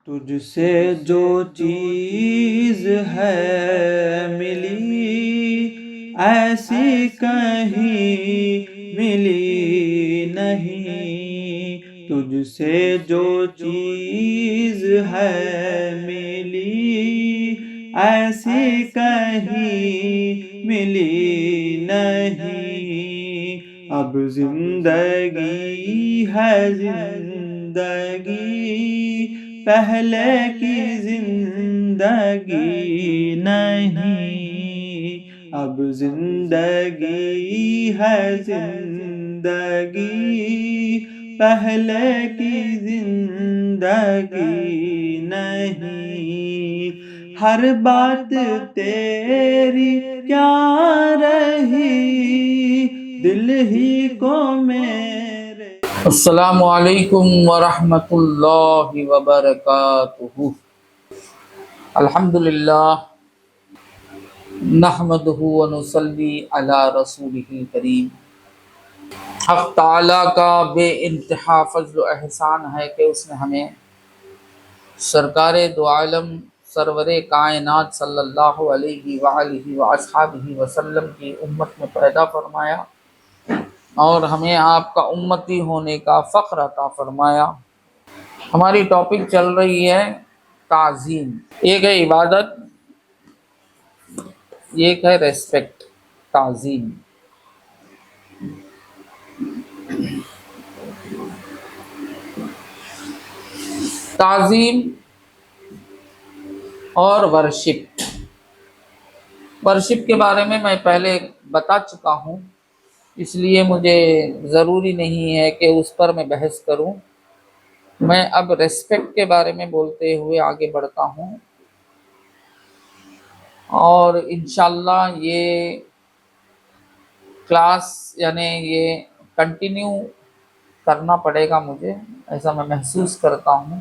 تجھ سے جو چیز ہے ملی ایسی کہیں ملی نہیں، تجھ سے جو چیز ہے ملی ایسی کہیں ملی نہیں۔ اب زندگی ہے زندگی پہلے کی زندگی نہیں، اب زندگی ہے زندگی پہلے کی زندگی نہیں۔ ہر بات تیری کیا رہی دل ہی کو میرے۔ السلام علیکم ورحمۃ اللہ وبرکاتہ۔ الحمدللہ نحمدہ ونصلی علی رسولہ الکریم۔ حق تعالیٰ کا بے انتہا فضل و احسان ہے کہ اس نے ہمیں سرکار دو عالم سرور کائنات صلی اللہ علیہ وآلہ وآصحابہ وسلم کی امت میں پیدا فرمایا اور ہمیں آپ کا امتی ہونے کا فخر عطا فرمایا۔ ہماری ٹاپک چل رہی ہے تعظیم۔ ایک ہے عبادت، ایک ہے ریسپیکٹ، تعظیم۔ تعظیم اور ورشپ کے بارے میں پہلے بتا چکا ہوں، اس لیے مجھے ضروری نہیں ہے کہ اس پر میں بحث کروں۔ میں اب ریسپیکٹ کے بارے میں بولتے ہوئے آگے بڑھتا ہوں، اور انشاءاللہ یہ کلاس یعنی یہ کنٹینیو کرنا پڑے گا مجھے، ایسا میں محسوس کرتا ہوں،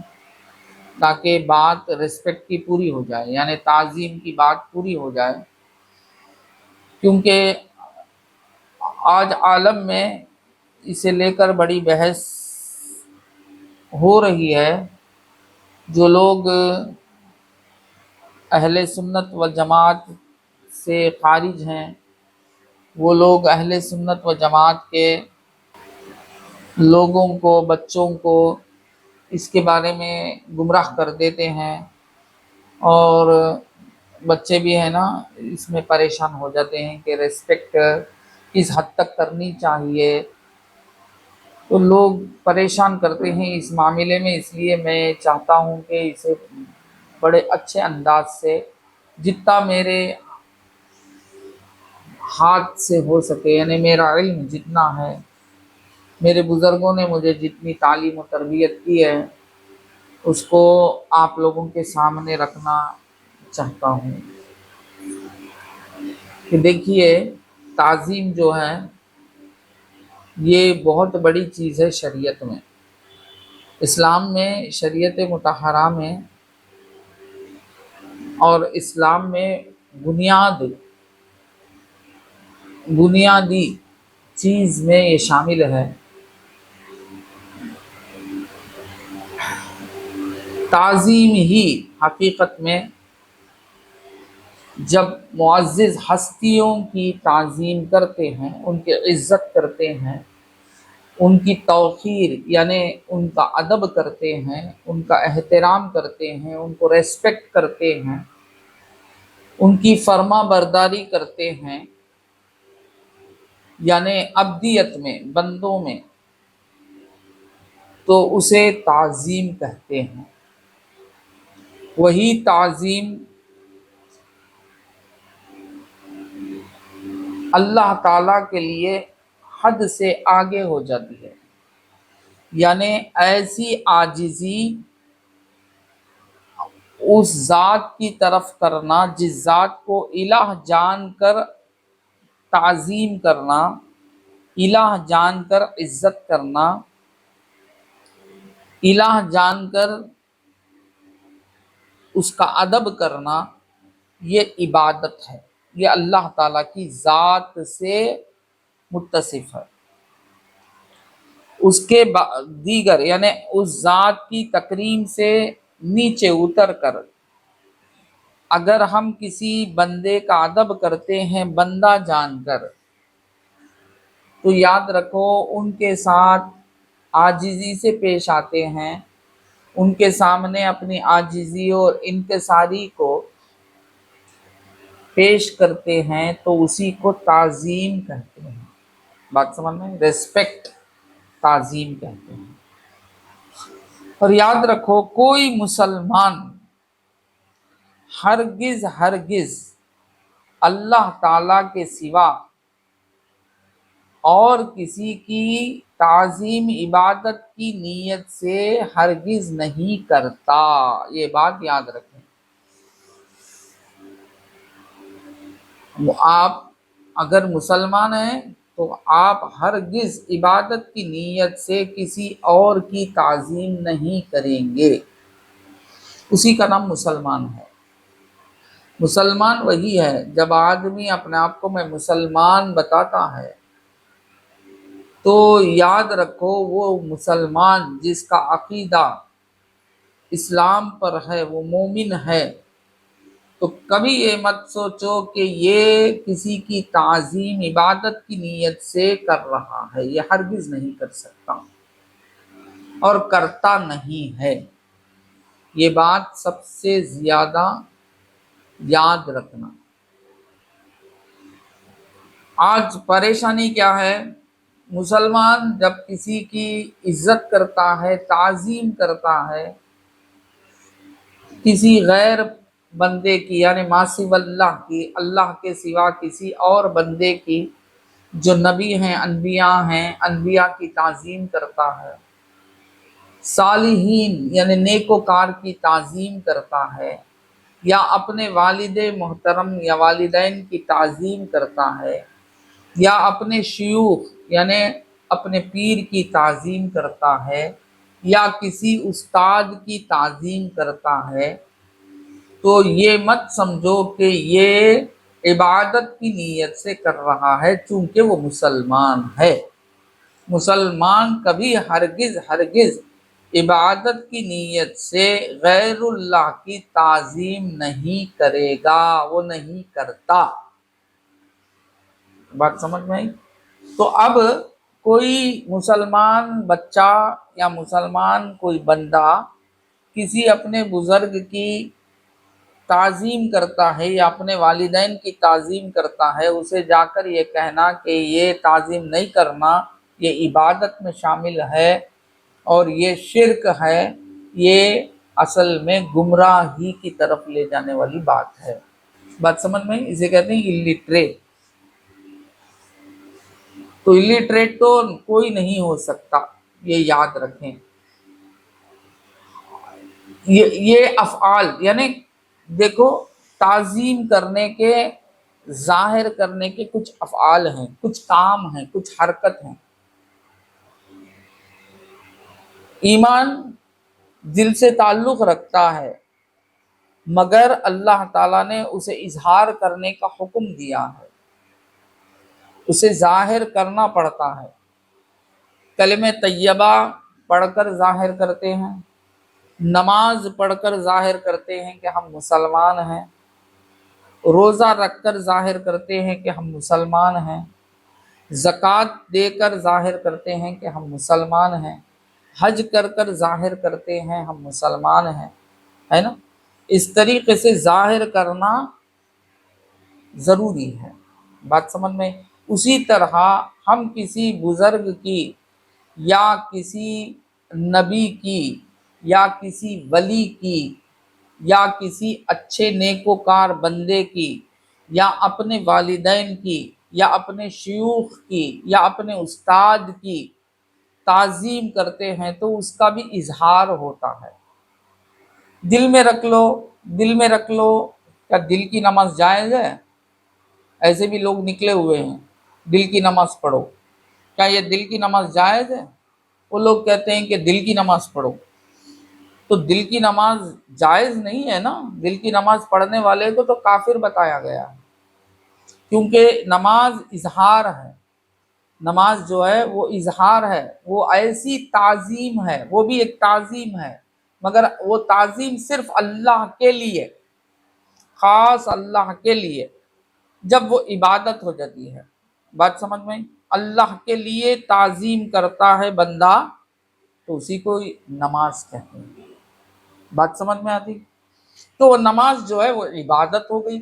تاکہ بات ریسپیکٹ کی پوری ہو جائے، یعنی تعظیم کی بات پوری ہو جائے، کیونکہ آج عالم میں اسے لے کر بڑی بحث ہو رہی ہے۔ جو لوگ اہل سنت والجماعت سے خارج ہیں، وہ لوگ اہل سنت والجماعت کے لوگوں کو، بچوں کو اس کے بارے میں گمراہ کر دیتے ہیں، اور بچے بھی ہیں نا اس میں پریشان ہو جاتے ہیں کہ ریسپیکٹ کس حد تک کرنی چاہیے، تو لوگ پریشان کرتے ہیں اس معاملے میں۔ اس لیے میں چاہتا ہوں کہ اسے بڑے اچھے انداز سے، جتنا میرے ہاتھ سے ہو سکے، یعنی میرا علم جتنا ہے، میرے بزرگوں نے مجھے جتنی تعلیم و تربیت کی ہے، اس کو آپ لوگوں کے سامنے رکھنا چاہتا ہوں۔ کہ دیکھیے، تعظیم جو ہے یہ بہت بڑی چیز ہے شریعت میں، اسلام میں، شریعت مطہرہ میں، اور اسلام میں بنیادی چیز میں یہ شامل ہے۔ تعظیم ہی حقیقت میں، جب معزز ہستیوں کی تعظیم کرتے ہیں، ان کی عزت کرتے ہیں، ان کی توقیر یعنی ان کا ادب کرتے ہیں، ان کا احترام کرتے ہیں، ان کو ریسپیکٹ کرتے ہیں، ان کی فرما برداری کرتے ہیں، یعنی عبدیت میں، بندوں میں، تو اسے تعظیم کہتے ہیں۔ وہی تعظیم اللہ تعالیٰ کے لیے حد سے آگے ہو جاتی ہے، یعنی ایسی عاجزی اس ذات کی طرف کرنا جس ذات کو الہ جان کر تعظیم کرنا، الہ جان کر عزت کرنا، الہ جان کر اس کا ادب کرنا، یہ عبادت ہے، یہ اللہ تعالیٰ کی ذات سے متصف ہے۔ اس کے دیگر یعنی اس ذات کی تکریم سے نیچے اتر کر اگر ہم کسی بندے کا ادب کرتے ہیں بندہ جان کر، تو یاد رکھو ان کے ساتھ عاجزی سے پیش آتے ہیں، ان کے سامنے اپنی عاجزی اور انکساری کو پیش کرتے ہیں، تو اسی کو تعظیم کہتے ہیں۔ بات سمجھ میں؟ ریسپیکٹ، تعظیم کہتے ہیں۔ اور یاد رکھو کوئی مسلمان ہرگز ہرگز اللہ تعالی کے سوا اور کسی کی تعظیم عبادت کی نیت سے ہرگز نہیں کرتا، یہ بات یاد رکھیں۔ آپ اگر مسلمان ہیں تو آپ ہرگز عبادت کی نیت سے کسی اور کی تعظیم نہیں کریں گے، اسی کا نام مسلمان ہے۔ مسلمان وہی ہے جب آدمی اپنے آپ کو میں مسلمان بتاتا ہے، تو یاد رکھو وہ مسلمان جس کا عقیدہ اسلام پر ہے، وہ مومن ہے، تو کبھی یہ مت سوچو کہ یہ کسی کی تعظیم عبادت کی نیت سے کر رہا ہے، یہ ہرگز نہیں کر سکتا اور کرتا نہیں ہے۔ یہ بات سب سے زیادہ یاد رکھنا۔ آج پریشانی کیا ہے؟ مسلمان جب کسی کی عزت کرتا ہے، تعظیم کرتا ہے، کسی غیر بندے کی یعنی ما سوی اللہ کی، اللہ کے سوا کسی اور بندے کی جو نبی ہیں، انبیاء کی تعظیم کرتا ہے، صالحین یعنی نیکوکار کی تعظیم کرتا ہے، یا اپنے والد محترم یا والدین کی تعظیم کرتا ہے، یا اپنے شیوخ یعنی اپنے پیر کی تعظیم کرتا ہے، یا کسی استاد کی تعظیم کرتا ہے، تو یہ مت سمجھو کہ یہ عبادت کی نیت سے کر رہا ہے، چونکہ وہ مسلمان ہے۔ مسلمان کبھی ہرگز ہرگز عبادت کی نیت سے غیر اللہ کی تعظیم نہیں کرے گا، وہ نہیں کرتا۔ بات سمجھ میں آئی؟ تو اب کوئی مسلمان بچہ یا مسلمان کوئی بندہ کسی اپنے بزرگ کی تعظیم کرتا ہے یا اپنے والدین کی تعظیم کرتا ہے، اسے جا کر یہ کہنا کہ یہ تعظیم نہیں کرنا، یہ عبادت میں شامل ہے اور یہ شرک ہے، یہ اصل میں گمراہی کی طرف لے جانے والی بات ہے۔ بات سمجھ میں؟ اسے کہتے ہیں الٹریٹ۔ تو الٹریٹ تو کوئی نہیں ہو سکتا، یہ یاد رکھیں۔ یہ افعال یعنی دیکھو تعظیم کرنے کے، ظاہر کرنے کے کچھ افعال ہیں، کچھ کام ہیں، کچھ حرکت ہیں۔ ایمان دل سے تعلق رکھتا ہے، مگر اللہ تعالیٰ نے اسے اظہار کرنے کا حکم دیا ہے، اسے ظاہر کرنا پڑتا ہے۔ کلمہ طیبہ پڑھ کر ظاہر کرتے ہیں، نماز پڑھ کر ظاہر کرتے ہیں کہ ہم مسلمان ہیں، روزہ رکھ کر ظاہر کرتے ہیں کہ ہم مسلمان ہیں، زکوٰۃ دے کر ظاہر کرتے ہیں کہ ہم مسلمان ہیں، حج کر کر ظاہر کرتے ہیں ہم مسلمان ہیں، ہے نا؟ اس طریقے سے ظاہر کرنا ضروری ہے۔ بات سمجھ میں؟ اسی طرح ہم کسی بزرگ کی یا کسی نبی کی یا کسی ولی کی یا کسی اچھے نیکوکار بندے کی یا اپنے والدین کی یا اپنے شیوخ کی یا اپنے استاد کی تعظیم کرتے ہیں، تو اس کا بھی اظہار ہوتا ہے۔ دل میں رکھ لو، دل میں رکھ لو، کیا دل کی نماز جائز ہے؟ ایسے بھی لوگ نکلے ہوئے ہیں، دل کی نماز پڑھو، کیا یہ دل کی نماز جائز ہے؟ وہ لوگ کہتے ہیں کہ دل کی نماز پڑھو، تو دل کی نماز جائز نہیں ہے نا، دل کی نماز پڑھنے والے کو تو کافر بتایا گیا ہے، کیونکہ نماز اظہار ہے، نماز جو ہے وہ اظہار ہے، وہ ایسی تعظیم ہے، وہ بھی ایک تعظیم ہے مگر وہ تعظیم صرف اللہ کے لیے، خاص اللہ کے لیے، جب وہ عبادت ہو جاتی ہے۔ بات سمجھ میں؟ اللہ کے لیے تعظیم کرتا ہے بندہ تو اسی کو نماز کہتے ہیں۔ بات سمجھ میں آتی؟ تو وہ نماز جو ہے وہ عبادت ہو گئی۔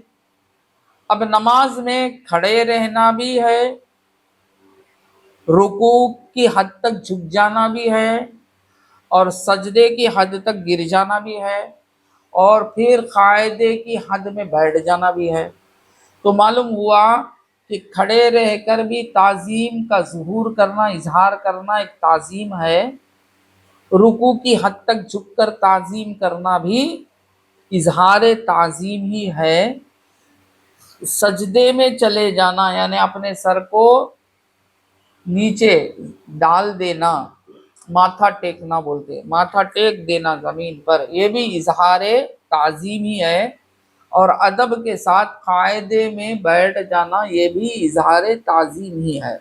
اب نماز میں کھڑے رہنا بھی ہے، رکوع کی حد تک جھک جانا بھی ہے، اور سجدے کی حد تک گر جانا بھی ہے، اور پھر قاعدے کی حد میں بیٹھ جانا بھی ہے۔ تو معلوم ہوا کہ کھڑے رہ کر بھی تعظیم کا ظہور کرنا، اظہار کرنا ایک تعظیم ہے، رکوع کی حد تک جھک کر تعظیم کرنا بھی اظہار تعظیم ہی ہے، سجدے میں چلے جانا یعنی اپنے سر کو نیچے ڈال دینا، ماتھا ٹیکنا بولتے ہیں، ماتھا ٹیک دینا زمین پر، یہ بھی اظہار تعظیم ہی ہے، اور ادب کے ساتھ قاعدے میں بیٹھ جانا یہ بھی اظہار تعظیم ہی ہے۔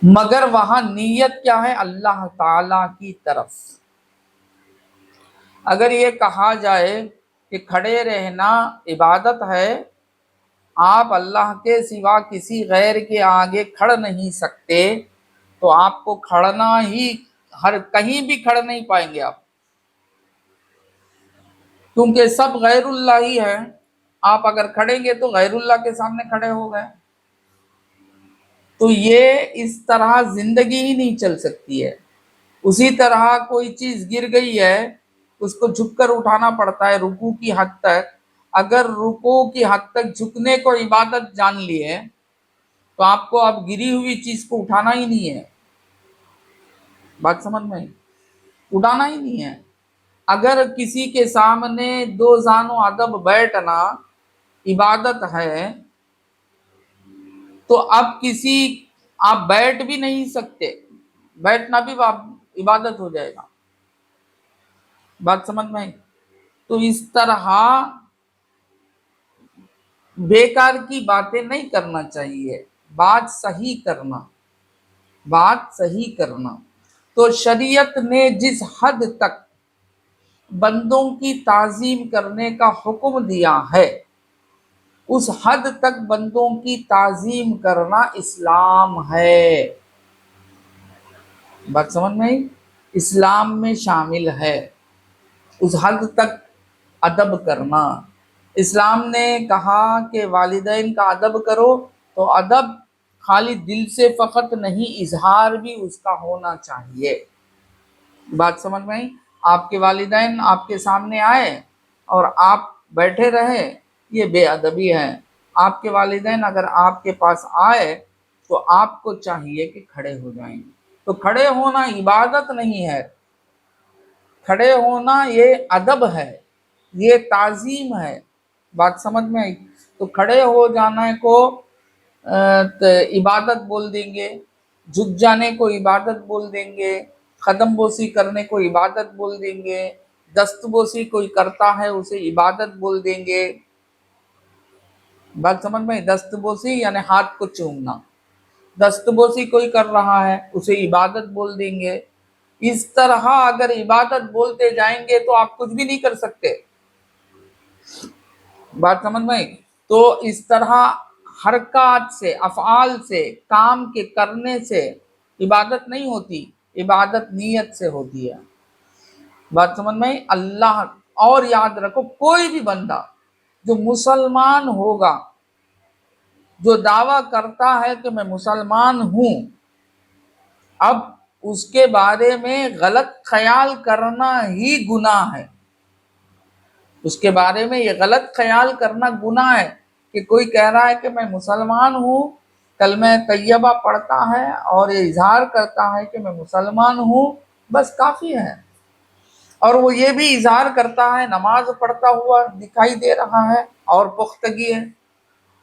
مگر وہاں نیت کیا ہے؟ اللہ تعالی کی طرف۔ اگر یہ کہا جائے کہ کھڑے رہنا عبادت ہے، آپ اللہ کے سوا کسی غیر کے آگے کھڑ نہیں سکتے، تو آپ کو کھڑنا ہی، ہر کہیں بھی کھڑ نہیں پائیں گے آپ، کیونکہ سب غیر اللہ ہی ہے۔ آپ اگر کھڑیں گے تو غیر اللہ کے سامنے کھڑے ہو گئے، تو یہ اس طرح زندگی ہی نہیں چل سکتی ہے۔ اسی طرح کوئی چیز گر گئی ہے، اس کو جھک کر اٹھانا پڑتا ہے رکوع کی حد تک۔ اگر رکوع کی حد تک جھکنے کو عبادت جان لیے تو آپ کو اب گری ہوئی چیز کو اٹھانا ہی نہیں ہے۔ بات سمجھ میں؟ اٹھانا ہی نہیں ہے۔ اگر کسی کے سامنے دو زانو ادب بیٹھنا عبادت ہے تو اب آپ بیٹھ بھی نہیں سکتے، بیٹھنا بھی عبادت ہو جائے گا۔ بات سمجھ میں؟ تو اس طرح بیکار کی باتیں نہیں کرنا چاہیے، بات صحیح کرنا، بات صحیح کرنا۔ تو شریعت نے جس حد تک بندوں کی تعظیم کرنے کا حکم دیا ہے، اس حد تک بندوں کی تعظیم کرنا اسلام ہے۔ بات سمجھ میں آئی؟ اسلام میں شامل ہے اس حد تک ادب کرنا۔ اسلام نے کہا کہ والدین کا ادب کرو، تو ادب خالی دل سے فقط نہیں، اظہار بھی اس کا ہونا چاہیے۔ بات سمجھ میں آئی؟ آپ کے والدین آپ کے سامنے آئے اور آپ بیٹھے رہے، یہ بے ادبی ہے۔ آپ کے والدین اگر آپ کے پاس آئے تو آپ کو چاہیے کہ کھڑے ہو جائیں۔ تو کھڑے ہونا عبادت نہیں ہے، کھڑے ہونا یہ ادب ہے، یہ تعظیم ہے۔ بات سمجھ میں آئی؟ تو کھڑے ہو جانے کو عبادت بول دیں گے، جھک جانے کو عبادت بول دیں گے، قدم بوسی کرنے کو عبادت بول دیں گے، دست بوسی کوئی کرتا ہے اسے عبادت بول دیں گے۔ بات سمجھ میں؟ دست بوسی یعنی ہاتھ کو چومنا، دست بوسی کوئی کر رہا ہے اسے عبادت بول دیں گے۔ اس طرح اگر عبادت بولتے جائیں گے تو آپ کچھ بھی نہیں کر سکتے۔ بات سمجھ میں؟ تو اس طرح حرکات سے، افعال سے، کام کے کرنے سے عبادت نہیں ہوتی، عبادت نیت سے ہوتی ہے۔ بات سمجھ میں؟ اللہ، اور یاد رکھو کوئی بھی بندہ جو مسلمان ہوگا، جو دعویٰ کرتا ہے کہ میں مسلمان ہوں، اب اس کے بارے میں غلط خیال کرنا ہی گناہ ہے۔ اس کے بارے میں یہ غلط خیال کرنا گناہ ہے کہ کوئی کہہ رہا ہے کہ میں مسلمان ہوں، کلمہ طیبہ پڑھتا ہے اور یہ اظہار کرتا ہے کہ میں مسلمان ہوں، بس کافی ہے۔ اور وہ یہ بھی اظہار کرتا ہے، نماز پڑھتا ہوا دکھائی دے رہا ہے اور پختگی ہے،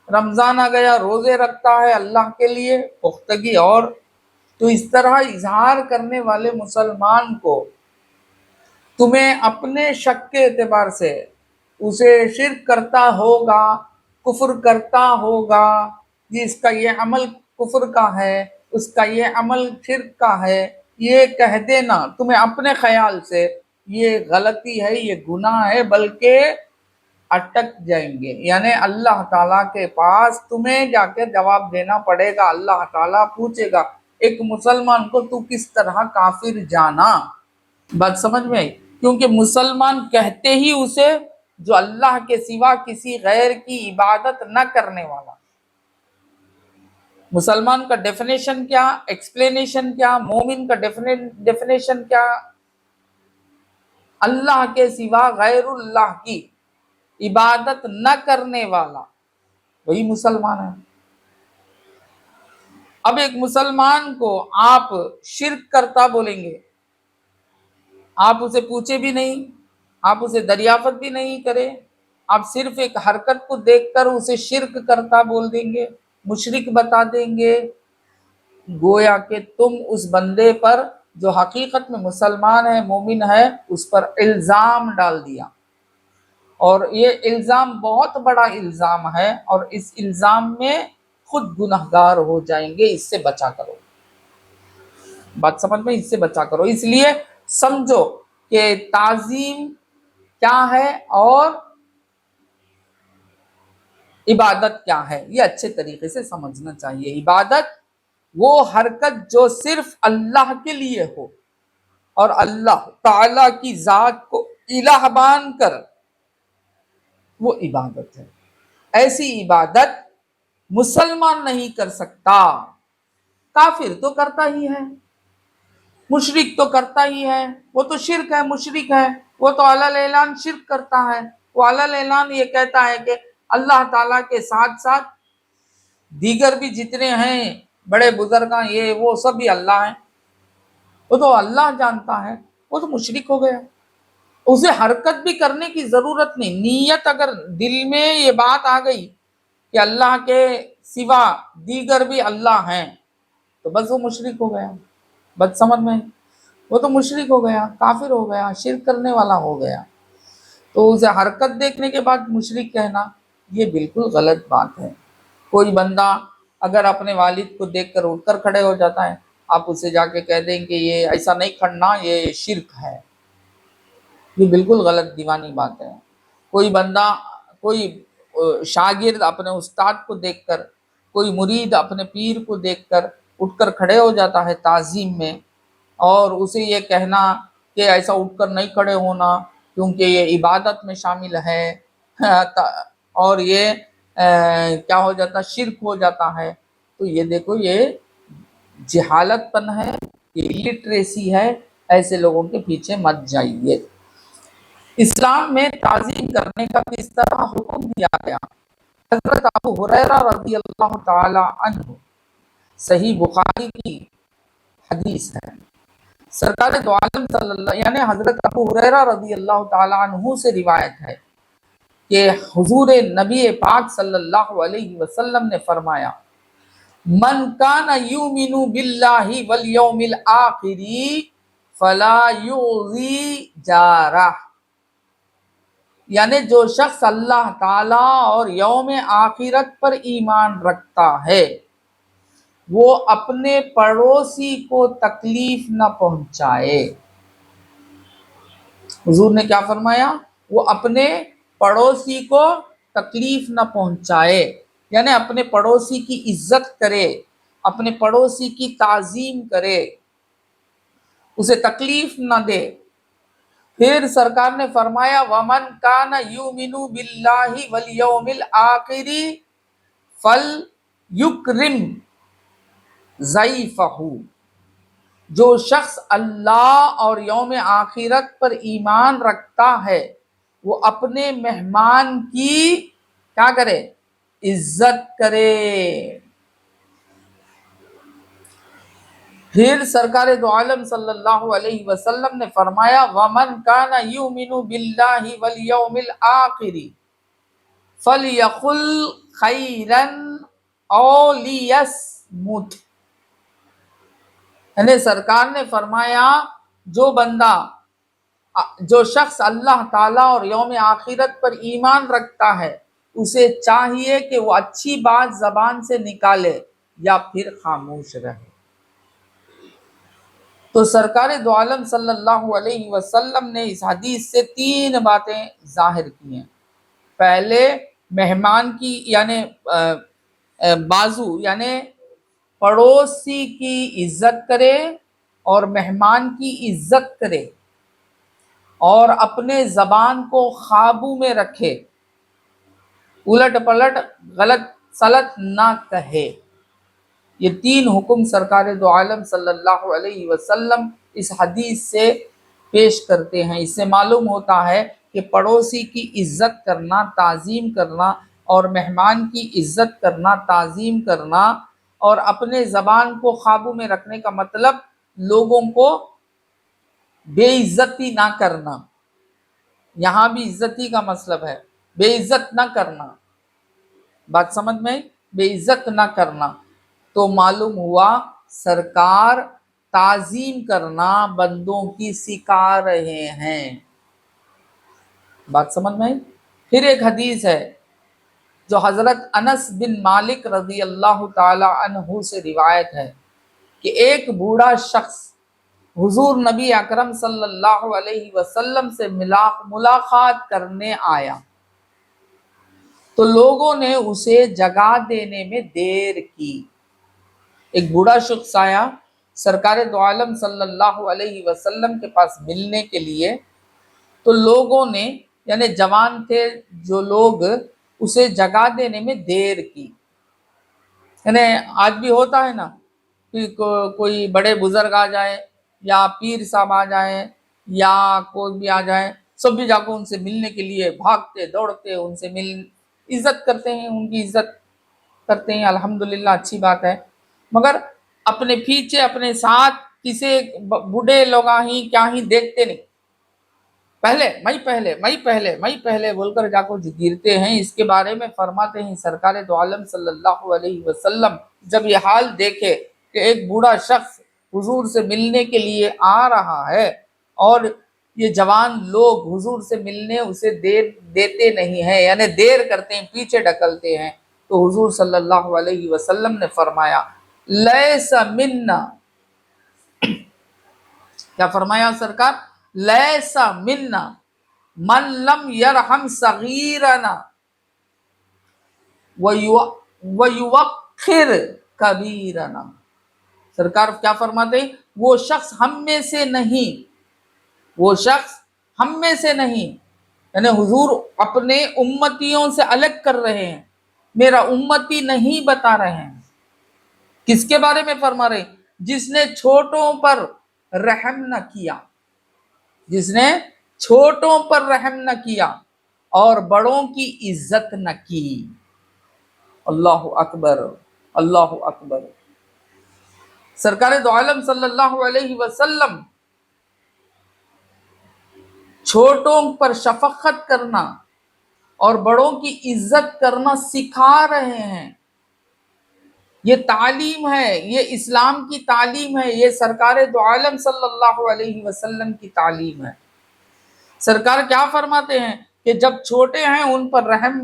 رمضان آ گیا روزے رکھتا ہے اللہ کے لیے، پختگی اور۔ تو اس طرح اظہار کرنے والے مسلمان کو تمہیں اپنے شک کے اعتبار سے اسے شرک کرتا ہوگا، کفر کرتا ہوگا، اس کا یہ عمل کفر کا ہے، اس کا یہ عمل شرک کا ہے، یہ کہہ دینا تمہیں اپنے خیال سے یہ غلطی ہے، یہ گناہ ہے، بلکہ اٹک جائیں گے، یعنی اللہ تعالیٰ کے پاس تمہیں جا کے جواب دینا پڑے گا۔ اللہ تعالیٰ پوچھے گا ایک مسلمان کو تو کس طرح کافر جانا۔ بات سمجھ میں آئی؟ کیونکہ مسلمان کہتے ہی اسے جو اللہ کے سوا کسی غیر کی عبادت نہ کرنے والا۔ مسلمان کا ڈیفینیشن کیا، ایکسپلینیشن کیا، مومن کا ڈیفینیشن کیا؟ اللہ کے سوا غیر اللہ کی عبادت نہ کرنے والا، وہی مسلمان ہے۔ اب ایک مسلمان کو آپ شرک کرتا بولیں گے، آپ اسے پوچھے بھی نہیں، آپ اسے دریافت بھی نہیں کرے، آپ صرف ایک حرکت کو دیکھ کر اسے شرک کرتا بول دیں گے، مشرک بتا دیں گے، گویا کہ تم اس بندے پر جو حقیقت میں مسلمان ہے، مومن ہے، اس پر الزام ڈال دیا۔ اور یہ الزام بہت بڑا الزام ہے، اور اس الزام میں خود گنہگار ہو جائیں گے۔ اس سے بچا کرو، بات سمجھ میں، اس سے بچا کرو۔ اس لیے سمجھو کہ تعظیم کیا ہے اور عبادت کیا ہے، یہ اچھے طریقے سے سمجھنا چاہیے۔ عبادت وہ حرکت جو صرف اللہ کے لیے ہو اور اللہ تعالی کی ذات کو الہ مان کر، وہ عبادت ہے۔ ایسی عبادت مسلمان نہیں کر سکتا، کافر تو کرتا ہی ہے، مشرک تو کرتا ہی ہے، وہ تو شرک ہے، مشرک ہے، وہ تو علی الاعلان شرک کرتا ہے، وہ علی الاعلان یہ کہتا ہے کہ اللہ تعالیٰ کے ساتھ ساتھ دیگر بھی جتنے ہیں بڑے بزرگاں یہ وہ سب بھی اللہ ہیں، وہ تو اللہ جانتا ہے، وہ تو مشرک ہو گیا۔ اسے حرکت بھی کرنے کی ضرورت نہیں، نیت اگر دل میں یہ بات آ گئی کہ اللہ کے سوا دیگر بھی اللہ ہیں تو بس وہ مشرک ہو گیا۔ بات سمجھ میں، وہ تو مشرک ہو گیا، کافر ہو گیا، شرک کرنے والا ہو گیا۔ تو اسے حرکت دیکھنے کے بعد مشرک کہنا یہ بالکل غلط بات ہے۔ کوئی بندہ اگر اپنے والد کو دیکھ کر اٹھ کر کھڑے ہو جاتا ہے، آپ اسے جا کے کہہ دیں کہ یہ ایسا نہیں کھڑنا، یہ شرک ہے، یہ بالکل غلط دیوانی بات ہے۔ کوئی بندہ، کوئی شاگرد اپنے استاد کو دیکھ کر، کوئی مرید اپنے پیر کو دیکھ کر اٹھ کر کھڑے ہو جاتا ہے تعظیم میں، اور اسے یہ کہنا کہ ایسا اٹھ کر نہیں کھڑے ہونا کیونکہ یہ عبادت میں شامل ہے، اور یہ کیا ہو جاتا، شرک ہو جاتا ہے، تو یہ دیکھو یہ جہالت پن ہے، یہ لٹریسی ہے۔ ایسے لوگوں کے پیچھے مت جائیے۔ اسلام میں تعظیم کرنے کا کس طرح حکم دیا گیا؟ حضرت ابو ہریرہ رضی اللہ تعالی عنہ، صحیح بخاری کی حدیث ہے، سرکار دو عالم صلی اللہ یعنی حضرت ابو ہریرہ رضی اللہ تعالی عنہ سے روایت ہے کہ حضور نبی پاک صلی اللہ علیہ وسلم نے فرمایا، من کان یؤمن باللہ والیوم الآخر فلا یؤذی جارہ، یعنی جو شخص اللہ تعالیٰ اور یوم آخرت پر ایمان رکھتا ہے وہ اپنے پڑوسی کو تکلیف نہ پہنچائے۔ حضور نے کیا فرمایا؟ وہ اپنے پڑوسی کو تکلیف نہ پہنچائے، یعنی اپنے پڑوسی کی عزت کرے، اپنے پڑوسی کی تعظیم کرے، اسے تکلیف نہ دے۔ پھر سرکار نے فرمایا وَمَنْ كَانَ يُؤْمِنُ بِاللَّهِ وَالْيَوْمِ الْآخِرِ فَلْيُكْرِمْ ضَيْفَهُ، جو شخص اللہ اور یوم آخرت پر ایمان رکھتا ہے وہ اپنے مہمان کی کیا کرے؟ عزت کرے۔ پھر سرکار دو عالم صلی اللہ علیہ وسلم نے فرمایا وَمَنْ كَانَ يُؤْمِنُ بِاللَّهِ وَالْيَوْمِ الْآخِرِ فَلْيَقُلْ خَيْرًا أَوْ لِيَصْمُتْ، یعنی سرکار نے فرمایا جو شخص اللہ تعالیٰ اور یوم آخرت پر ایمان رکھتا ہے اسے چاہیے کہ وہ اچھی بات زبان سے نکالے یا پھر خاموش رہے۔ تو سرکار دو عالم صلی اللہ علیہ وسلم نے اس حدیث سے 3 باتیں ظاہر کی ہیں۔ پہلے مہمان کی یعنی بازو یعنی پڑوسی کی عزت کرے اور مہمان کی عزت کرے اور اپنے زبان کو قابو میں رکھے، الٹ پلٹ غلط سلط نہ کہے۔ یہ 3 حکم سرکار دو عالم صلی اللہ علیہ وسلم اس حدیث سے پیش کرتے ہیں۔ اس سے معلوم ہوتا ہے کہ پڑوسی کی عزت کرنا، تعظیم کرنا اور مہمان کی عزت کرنا، تعظیم کرنا اور اپنے زبان کو قابو میں رکھنے کا مطلب لوگوں کو بے عزتی نہ کرنا۔ یہاں بھی عزتی کا مطلب ہے بے عزت نہ کرنا، بات سمجھ میں؟ بے عزت نہ کرنا۔ تو معلوم ہوا سرکار تعظیم کرنا بندوں کی سکھا رہے ہیں، بات سمجھ میں؟ پھر ایک حدیث ہے جو حضرت انس بن مالک رضی اللہ تعالی عنہ سے روایت ہے کہ ایک بوڑھا شخص حضور نبی اکرم صلی اللہ علیہ وسلم سے ملاقات کرنے آیا تو لوگوں نے اسے جگہ دینے میں دیر کی۔ ایک بوڑھا شخص آیا سرکار دو عالم صلی اللہ علیہ وسلم کے پاس ملنے کے لیے، تو لوگوں نے یعنی جوان تھے جو لوگ اسے جگہ دینے میں دیر کی۔ یعنی آج بھی ہوتا ہے نا کہ کوئی بڑے بزرگ آ جائے یا پیر صاحب آ جائیں یا کوئی بھی آ جائے، سب بھی جا کے ان سے ملنے کے لیے بھاگتے دوڑتے ان سے عزت کرتے ہیں، ان کی عزت کرتے ہیں، الحمدللہ اچھی بات ہے۔ مگر اپنے پیچھے اپنے ساتھ کسی بوڑھے لوگ ہی کیا ہی دیکھتے نہیں، میں پہلے بول کر جا کو گرتے ہیں۔ اس کے بارے میں فرماتے ہیں سرکار دو عالم صلی اللہ علیہ وسلم جب یہ حال دیکھے کہ ایک بوڑھا شخص حضور سے ملنے کے لیے آ رہا ہے اور یہ جوان لوگ حضور سے ملنے اسے دیتے نہیں ہیں، یعنی دیر کرتے ہیں، پیچھے ڈھکلتے ہیں، تو حضور صلی اللہ علیہ وسلم نے فرمایا لیس منا، کیا فرمایا سرکار؟ لیس منا من لم یرحم صغیرنا ویوقر کبیرنا۔ سرکار کیا فرماتے ہیں؟ وہ شخص ہم میں سے نہیں، وہ شخص ہم میں سے نہیں، یعنی حضور اپنے امتیوں سے الگ کر رہے ہیں، میرا امتی نہیں بتا رہے ہیں۔ کس کے بارے میں فرما رہے ہیں؟ جس نے چھوٹوں پر رحم نہ کیا، جس نے چھوٹوں پر رحم نہ کیا اور بڑوں کی عزت نہ کی۔ اللہ اکبر، اللہ اکبر۔ سرکار دو عالم صلی اللہ علیہ وسلم چھوٹوں پر شفقت کرنا اور بڑوں کی عزت کرنا سکھا رہے ہیں۔ یہ تعلیم ہے، یہ اسلام کی تعلیم ہے، یہ سرکار دو عالم صلی اللہ علیہ وسلم کی تعلیم ہے۔ سرکار کیا فرماتے ہیں کہ جب چھوٹے ہیں ان پر رحم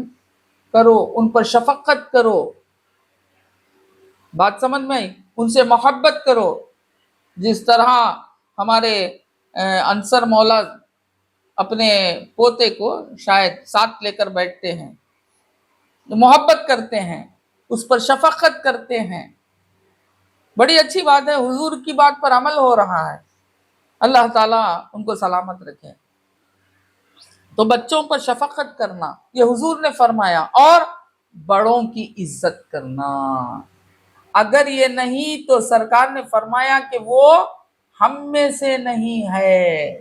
کرو، ان پر شفقت کرو، بات سمجھ میں؟ ان سے محبت کرو۔ جس طرح ہمارے انصر مولا اپنے پوتے کو شاید ساتھ لے کر بیٹھتے ہیں، محبت کرتے ہیں، اس پر شفقت کرتے ہیں، بڑی اچھی بات ہے، حضور کی بات پر عمل ہو رہا ہے، اللہ تعالیٰ ان کو سلامت رکھے۔ تو بچوں پر شفقت کرنا یہ حضور نے فرمایا، اور بڑوں کی عزت کرنا۔ اگر یہ نہیں تو سرکار نے فرمایا کہ وہ ہم میں سے نہیں ہے۔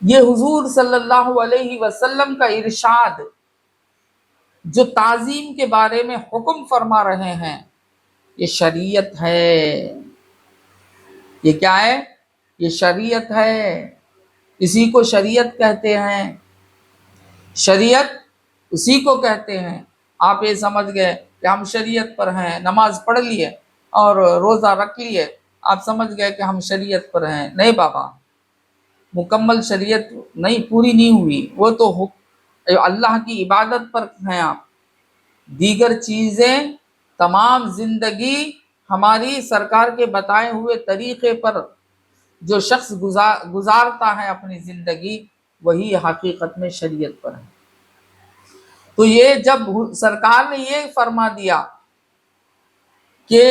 یہ حضور صلی اللہ علیہ وسلم کا ارشاد جو تعظیم کے بارے میں حکم فرما رہے ہیں، یہ شریعت ہے۔ یہ کیا ہے؟ یہ شریعت ہے، اسی کو شریعت کہتے ہیں۔ شریعت اسی کو کہتے ہیں۔ آپ یہ سمجھ گئے کہ ہم شریعت پر ہیں، نماز پڑھ لیے اور روزہ رکھ لیے، آپ سمجھ گئے کہ ہم شریعت پر ہیں۔ نہیں بابا، مکمل شریعت نہیں، پوری نہیں ہوئی، وہ تو اللہ کی عبادت پر ہیں آپ۔ دیگر چیزیں تمام زندگی ہماری سرکار کے بتائے ہوئے طریقے پر جو شخص گزارتا ہے اپنی زندگی، وہی حقیقت میں شریعت پر ہے۔ تو یہ جب سرکار نے یہ فرما دیا کہ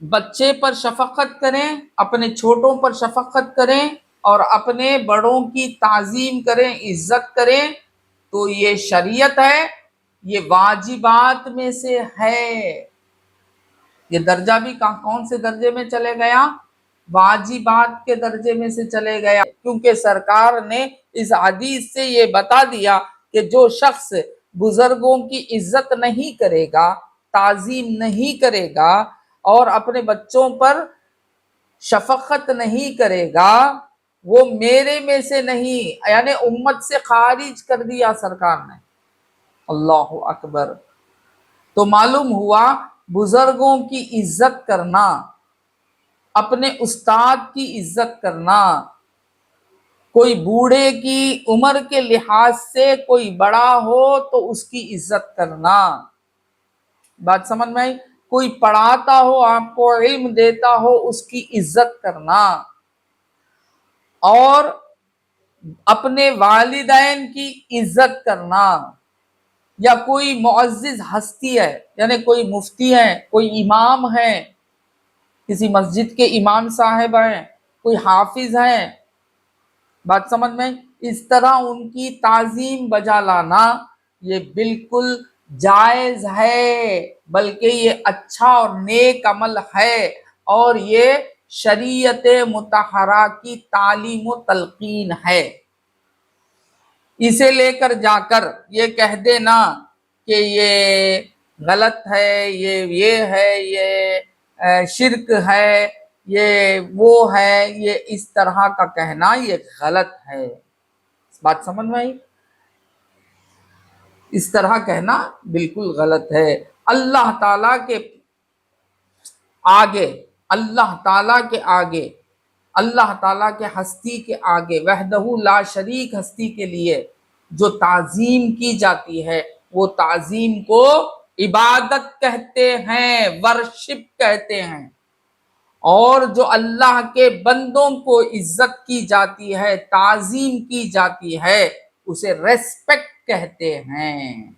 بچے پر شفقت کریں، اپنے چھوٹوں پر شفقت کریں اور اپنے بڑوں کی تعظیم کریں، عزت کریں، تو یہ شریعت ہے، یہ واجبات میں سے ہے۔ یہ درجہ بھی کون سے درجے میں چلے گیا؟ واجبات کے درجے میں سے چلے گیا، کیونکہ سرکار نے اس حدیث سے یہ بتا دیا کہ جو شخص بزرگوں کی عزت نہیں کرے گا، تعظیم نہیں کرے گا اور اپنے بچوں پر شفقت نہیں کرے گا، وہ میرے میں سے نہیں، یعنی امت سے خارج کر دیا سرکار نے۔ اللہ اکبر۔ تو معلوم ہوا بزرگوں کی عزت کرنا، اپنے استاد کی عزت کرنا، کوئی بوڑھے کی عمر کے لحاظ سے کوئی بڑا ہو تو اس کی عزت کرنا، بات سمجھ میں آئی؟ کوئی پڑھاتا ہو، آپ کو علم دیتا ہو، اس کی عزت کرنا، اور اپنے والدین کی عزت کرنا، یا کوئی معزز ہستی ہے، یعنی کوئی مفتی ہے، کوئی امام ہے، کسی مسجد کے امام صاحب ہیں، کوئی حافظ ہیں، بات سمجھ میں، اس طرح ان کی تعظیم بجا لانا یہ بالکل جائز ہے، بلکہ یہ اچھا اور نیک عمل ہے، اور یہ شریعت مطہرہ کی تعلیم و تلقین ہے۔ اسے لے کر جا کر یہ کہہ دینا کہ یہ غلط ہے، یہ ہے، یہ شرک ہے، یہ وہ ہے، یہ اس طرح کا کہنا یہ غلط ہے۔ بات سمجھ میں آئی؟ اس طرح کہنا بالکل غلط ہے۔ اللہ تعالیٰ کے آگے، اللہ تعالیٰ کے آگے، اللہ تعالیٰ کے ہستی کے آگے، وحدہ لا شریک ہستی کے لیے جو تعظیم کی جاتی ہے، وہ تعظیم کو عبادت کہتے ہیں، ورشپ کہتے ہیں، اور جو اللہ کے بندوں کو عزت کی جاتی ہے، تعظیم کی جاتی ہے، اسے ریسپیکٹ کہتے ہیں۔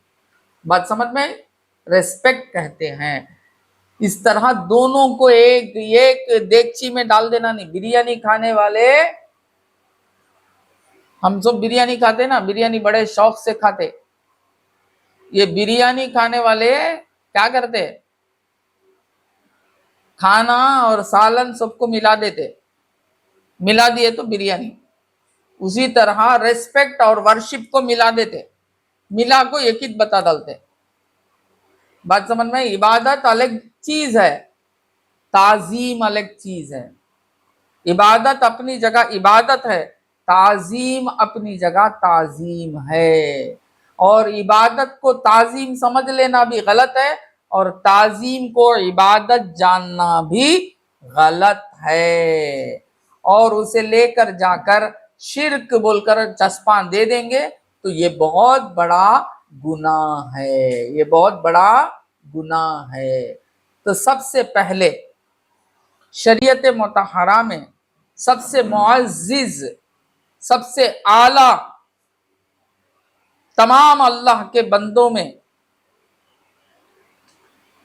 بات سمجھ میں؟ ریسپیکٹ کہتے ہیں۔ اس طرح دونوں کو ایک دیگچی میں ڈال دینا نہیں۔ بریانی کھانے والے، ہم سب بریانی کھاتے نا، بریانی بڑے شوق سے کھاتے، یہ بریانی کھانے والے کیا کرتے؟ کھانا اور سالن سب کو ملا دیتے، ملا دیے تو بریانی۔ اسی طرح ریسپیکٹ اور ورشپ کو ملا دیتے، ملا کو ایک ہی بتا ڈالتے۔ بات سمجھ میں؟ عبادت الگ چیز ہے، تعظیم الگ چیز ہے۔ عبادت اپنی جگہ عبادت ہے، تعظیم اپنی جگہ تعظیم ہے، اور عبادت کو تعظیم سمجھ لینا بھی غلط ہے، اور تعظیم کو عبادت جاننا بھی غلط ہے، اور اسے لے کر جا کر شرک بول کر چسپاں دے دیں گے تو یہ بہت بڑا گناہ ہے، یہ بہت بڑا گناہ ہے۔ تو سب سے پہلے شریعت مطہرہ میں سب سے معزز، سب سے اعلیٰ تمام اللہ کے بندوں میں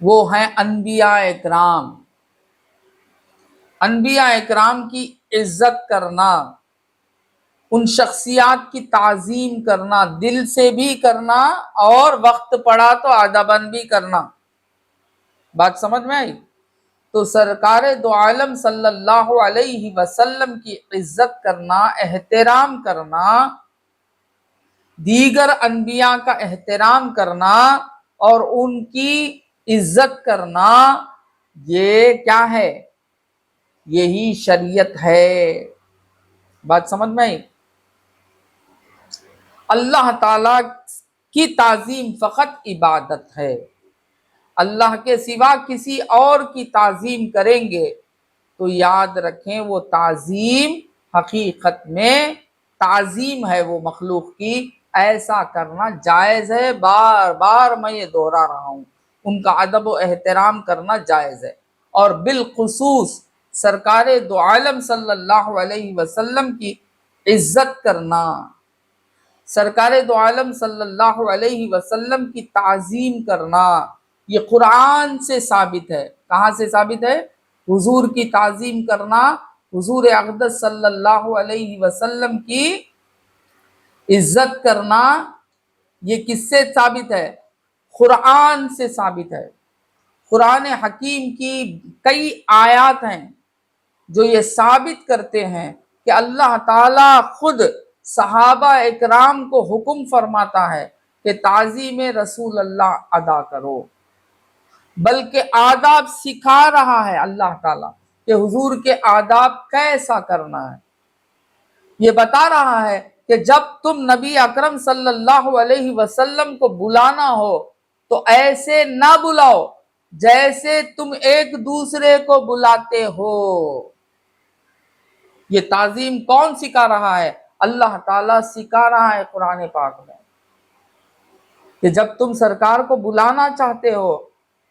وہ ہیں انبیاء اکرام۔ انبیاء اکرام کی عزت کرنا، ان شخصیات کی تعظیم کرنا، دل سے بھی کرنا اور وقت پڑا تو ادباً بھی کرنا۔ بات سمجھ میں آئی؟ تو سرکار دو عالم صلی اللہ علیہ وسلم کی عزت کرنا، احترام کرنا، دیگر انبیاء کا احترام کرنا اور ان کی عزت کرنا، یہ کیا ہے؟ یہی شریعت ہے۔ بات سمجھ میں آئی؟ اللہ تعالیٰ کی تعظیم فقط عبادت ہے۔ اللہ کے سوا کسی اور کی تعظیم کریں گے تو یاد رکھیں وہ تعظیم حقیقت میں تعظیم ہے وہ مخلوق کی، ایسا کرنا جائز ہے۔ بار بار میں یہ دہرا رہا ہوں، ان کا ادب و احترام کرنا جائز ہے، اور بالخصوص سرکار دو عالم صلی اللہ علیہ وسلم کی عزت کرنا، سرکار دو عالم صلی اللہ علیہ وسلم کی تعظیم کرنا، یہ قرآن سے ثابت ہے۔ کہاں سے ثابت ہے؟ حضور کی تعظیم کرنا، حضور اقدس صلی اللہ علیہ وسلم کی عزت کرنا، یہ کس سے ثابت ہے؟ قرآن سے ثابت ہے۔ قرآن حکیم کی کئی آیات ہیں جو یہ ثابت کرتے ہیں کہ اللہ تعالیٰ خود صحابہ اکرام کو حکم فرماتا ہے کہ تعظیم رسول اللہ ادا کرو، بلکہ آداب سکھا رہا ہے اللہ تعالیٰ کہ حضور کے آداب کیسا کرنا ہے۔ یہ بتا رہا ہے کہ جب تم نبی اکرم صلی اللہ علیہ وسلم کو بلانا ہو تو ایسے نہ بلاؤ جیسے تم ایک دوسرے کو بلاتے ہو۔ یہ تعظیم کون سکھا رہا ہے؟ اللہ تعالیٰ سکھا رہا ہے قرآن پاک میں کہ جب تم سرکار کو بلانا چاہتے ہو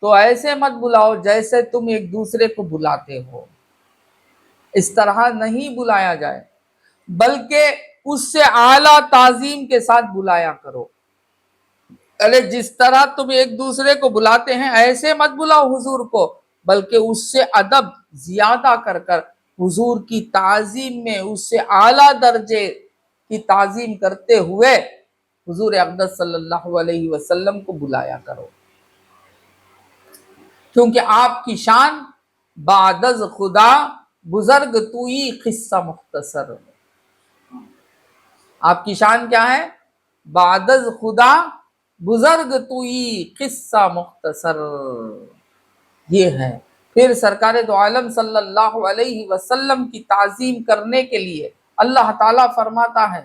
تو ایسے مت بلاؤ جیسے تم ایک دوسرے کو بلاتے ہو، اس طرح نہیں بلایا جائے، بلکہ اس سے اعلیٰ تعظیم کے ساتھ بلایا کرو۔ ارے جس طرح تم ایک دوسرے کو بلاتے ہیں ایسے مت بلاؤ حضور کو، بلکہ اس سے ادب زیادہ کر کر حضور کی تعظیم میں اس سے اعلیٰ درجے کی تعظیم کرتے ہوئے حضور اقدس صلی اللہ علیہ وسلم کو بلایا کرو، کیونکہ آپ کی شان بعد از خدا بزرگ توئی قصہ مختصر۔ آپ کی شان کیا ہے؟ بعد از خدا بزرگ توئی قصہ مختصر، یہ ہے۔ پھر سرکار دو عالم صلی اللہ علیہ وسلم کی تعظیم کرنے کے لیے اللہ تعالیٰ فرماتا ہے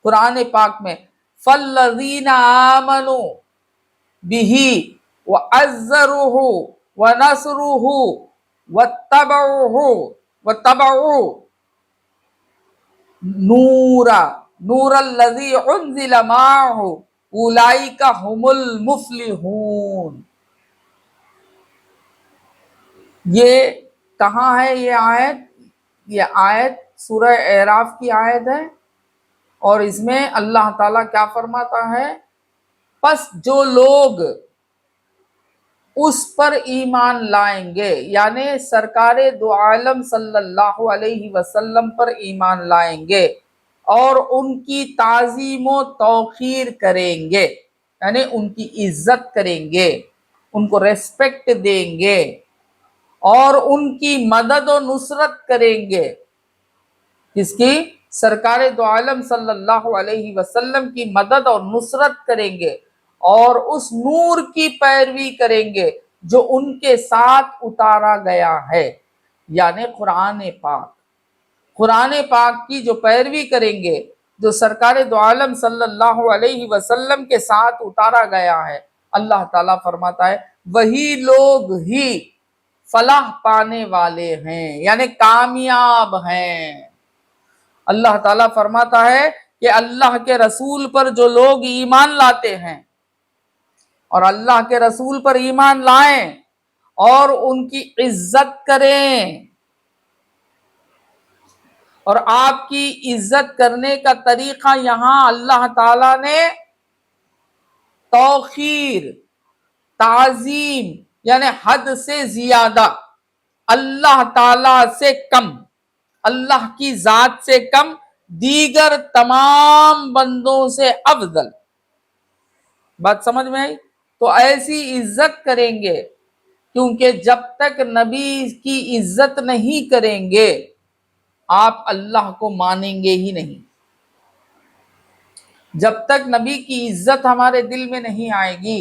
قرآن پاک میں فَالَّذِينَ آمَنُوا بِهِ وَعَزَّرُوهُ وَنَصْرُوهُ وَاتَّبَعُوا نُورَ الَّذِي أُنزِلَ مَعَهُ أُولَئِكَ هُمُ الْمُفْلِحُونَ۔ یہ کہاں ہے یہ آیت سورہ اعراف کی آیت ہے، اور اس میں اللہ تعالیٰ کیا فرماتا ہے؟ پس جو لوگ اس پر ایمان لائیں گے، یعنی سرکار دو عالم صلی اللہ علیہ وسلم پر ایمان لائیں گے اور ان کی تعظیم و توقیر کریں گے، یعنی ان کی عزت کریں گے، ان کو ریسپیکٹ دیں گے اور ان کی مدد و نصرت کریں گے۔ کس کی؟ سرکار دو عالم صلی اللہ علیہ وسلم کی مدد اور نصرت کریں گے اور اس نور کی پیروی کریں گے جو ان کے ساتھ اتارا گیا ہے، یعنی قرآن پاک۔ قرآن پاک کی جو پیروی کریں گے، جو سرکار دو عالم صلی اللہ علیہ وسلم کے ساتھ اتارا گیا ہے، اللہ تعالیٰ فرماتا ہے وہی لوگ ہی فلاح پانے والے ہیں، یعنی کامیاب ہیں۔ اللہ تعالیٰ فرماتا ہے کہ اللہ کے رسول پر جو لوگ ایمان لاتے ہیں اور اللہ کے رسول پر ایمان لائیں اور ان کی عزت کریں، اور آپ کی عزت کرنے کا طریقہ یہاں اللہ تعالیٰ نے توقیر، تعظیم، یعنی حد سے زیادہ، اللہ تعالیٰ سے کم، اللہ کی ذات سے کم، دیگر تمام بندوں سے افضل۔ بات سمجھ میں آئی؟ تو ایسی عزت کریں گے، کیونکہ جب تک نبی کی عزت نہیں کریں گے آپ اللہ کو مانیں گے ہی نہیں۔ جب تک نبی کی عزت ہمارے دل میں نہیں آئے گی،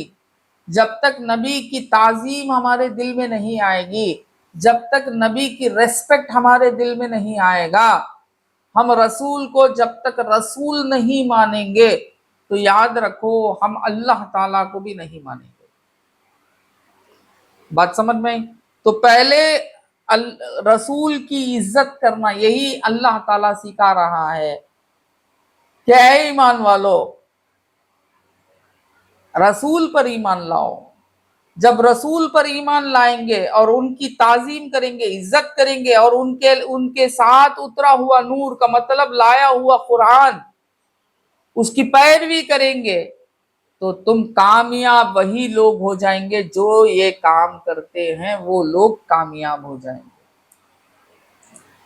جب تک نبی کی تعظیم ہمارے دل میں نہیں آئے گی، جب تک نبی کی ریسپیکٹ ہمارے دل میں نہیں آئے گا، ہم رسول کو جب تک رسول نہیں مانیں گے تو یاد رکھو ہم اللہ تعالیٰ کو بھی نہیں مانیں گے۔ بات سمجھ میں آئی؟ تو پہلے رسول کی عزت کرنا، یہی اللہ تعالیٰ سکھا رہا ہے کہ اے ایمان والو رسول پر ایمان لاؤ، جب رسول پر ایمان لائیں گے اور ان کی تعظیم کریں گے، عزت کریں گے، اور ان کے ساتھ اترا ہوا نور کا مطلب لایا ہوا قرآن، اس کی پیروی کریں گے، تو تم کامیاب وہی لوگ ہو جائیں گے جو یہ کام کرتے ہیں، وہ لوگ کامیاب ہو جائیں گے۔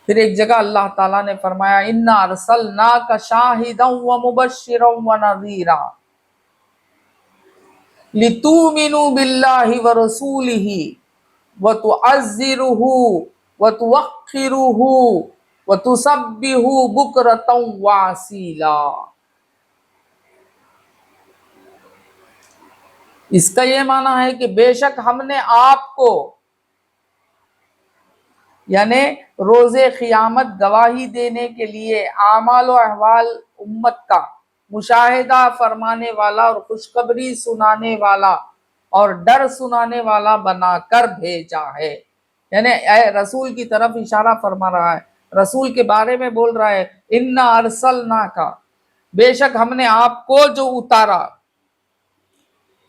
پھر ایک جگہ اللہ تعالیٰ نے فرمایا اِنَّا أَرْسَلْنَاكَ شَاهِدًا وَمُبَشِّرًا وَنَذِيرًا لِتُؤْمِنُوا بِاللَّهِ وَرَسُولِهِ وَتُعَزِّرُوهُ وَتُوَقِّرُوهُ وَتُسَبِّحُوهُ بُكْرَةً وَأَصِيلًا۔ اس کا یہ معنی ہے کہ بے شک ہم نے آپ کو، یعنی روز قیامت گواہی دینے کے لیے اعمال و احوال امت کا مشاہدہ فرمانے والا اور خوشخبری سنانے والا اور ڈر سنانے والا بنا کر بھیجا ہے۔ یعنی اے رسول کی طرف اشارہ فرما رہا ہے، رسول کے بارے میں بول رہا ہے اِنَّا أَرْسَلْنَاكَ، بے شک ہم نے آپ کو جو اتارا،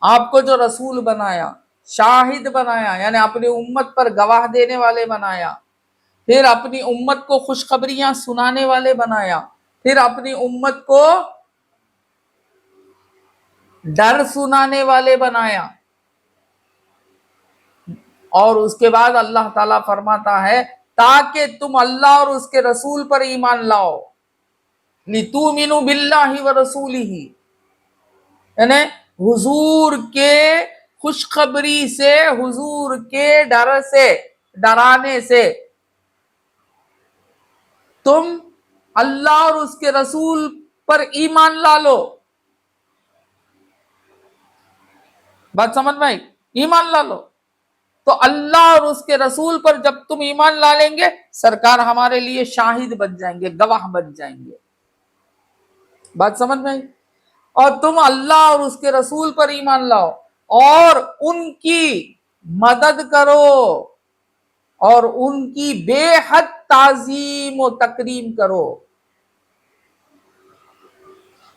آپ کو جو رسول بنایا، شاہد بنایا، یعنی اپنی امت پر گواہ دینے والے بنایا، پھر اپنی امت کو خوشخبریاں سنانے والے بنایا، پھر اپنی امت کو ڈر سنانے والے بنایا، اور اس کے بعد اللہ تعالیٰ فرماتا ہے تاکہ تم اللہ اور اس کے رسول پر ایمان لاؤ، لِتُؤْمِنُوا بِاللَّهِ وَرَسُولِهِ، یعنی حضور کے خوشخبری سے، حضور کے ڈر سے، ڈرانے سے تم اللہ اور اس کے رسول پر ایمان لا لو۔ بات سمجھ میں آئی؟ ایمان لا لو تو اللہ اور اس کے رسول پر جب تم ایمان لا لیں گے، سرکار ہمارے لیے شاہد بن جائیں گے، گواہ بن جائیں گے۔ بات سمجھ میں آئی؟ اور تم اللہ اور اس کے رسول پر ایمان لاؤ اور ان کی مدد کرو اور ان کی بے حد تعظیم و تکریم کرو،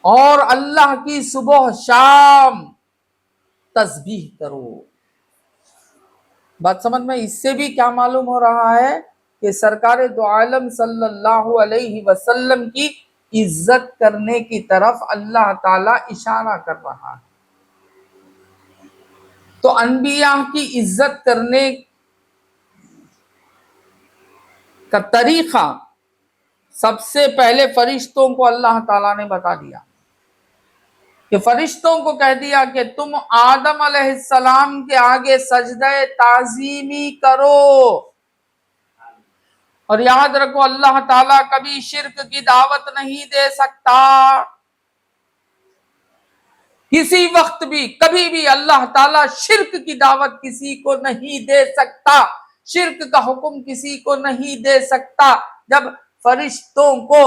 اور اللہ کی صبح شام تسبیح کرو۔ بات سمجھ میں؟ اس سے بھی کیا معلوم ہو رہا ہے کہ سرکار دو عالم صلی اللہ علیہ وسلم کی عزت کرنے کی طرف اللہ تعالیٰ اشارہ کر رہا ہے۔ تو انبیاء کی عزت کرنے کا طریقہ سب سے پہلے فرشتوں کو اللہ تعالیٰ نے بتا دیا، کہ فرشتوں کو کہہ دیا کہ تم آدم علیہ السلام کے آگے سجدہ تعظیمی کرو، اور یاد رکھو اللہ تعالیٰ کبھی شرک کی دعوت نہیں دے سکتا، کسی وقت بھی کبھی بھی اللہ تعالیٰ شرک کی دعوت کسی کو نہیں دے سکتا، شرک کا حکم کسی کو نہیں دے سکتا۔ جب فرشتوں کو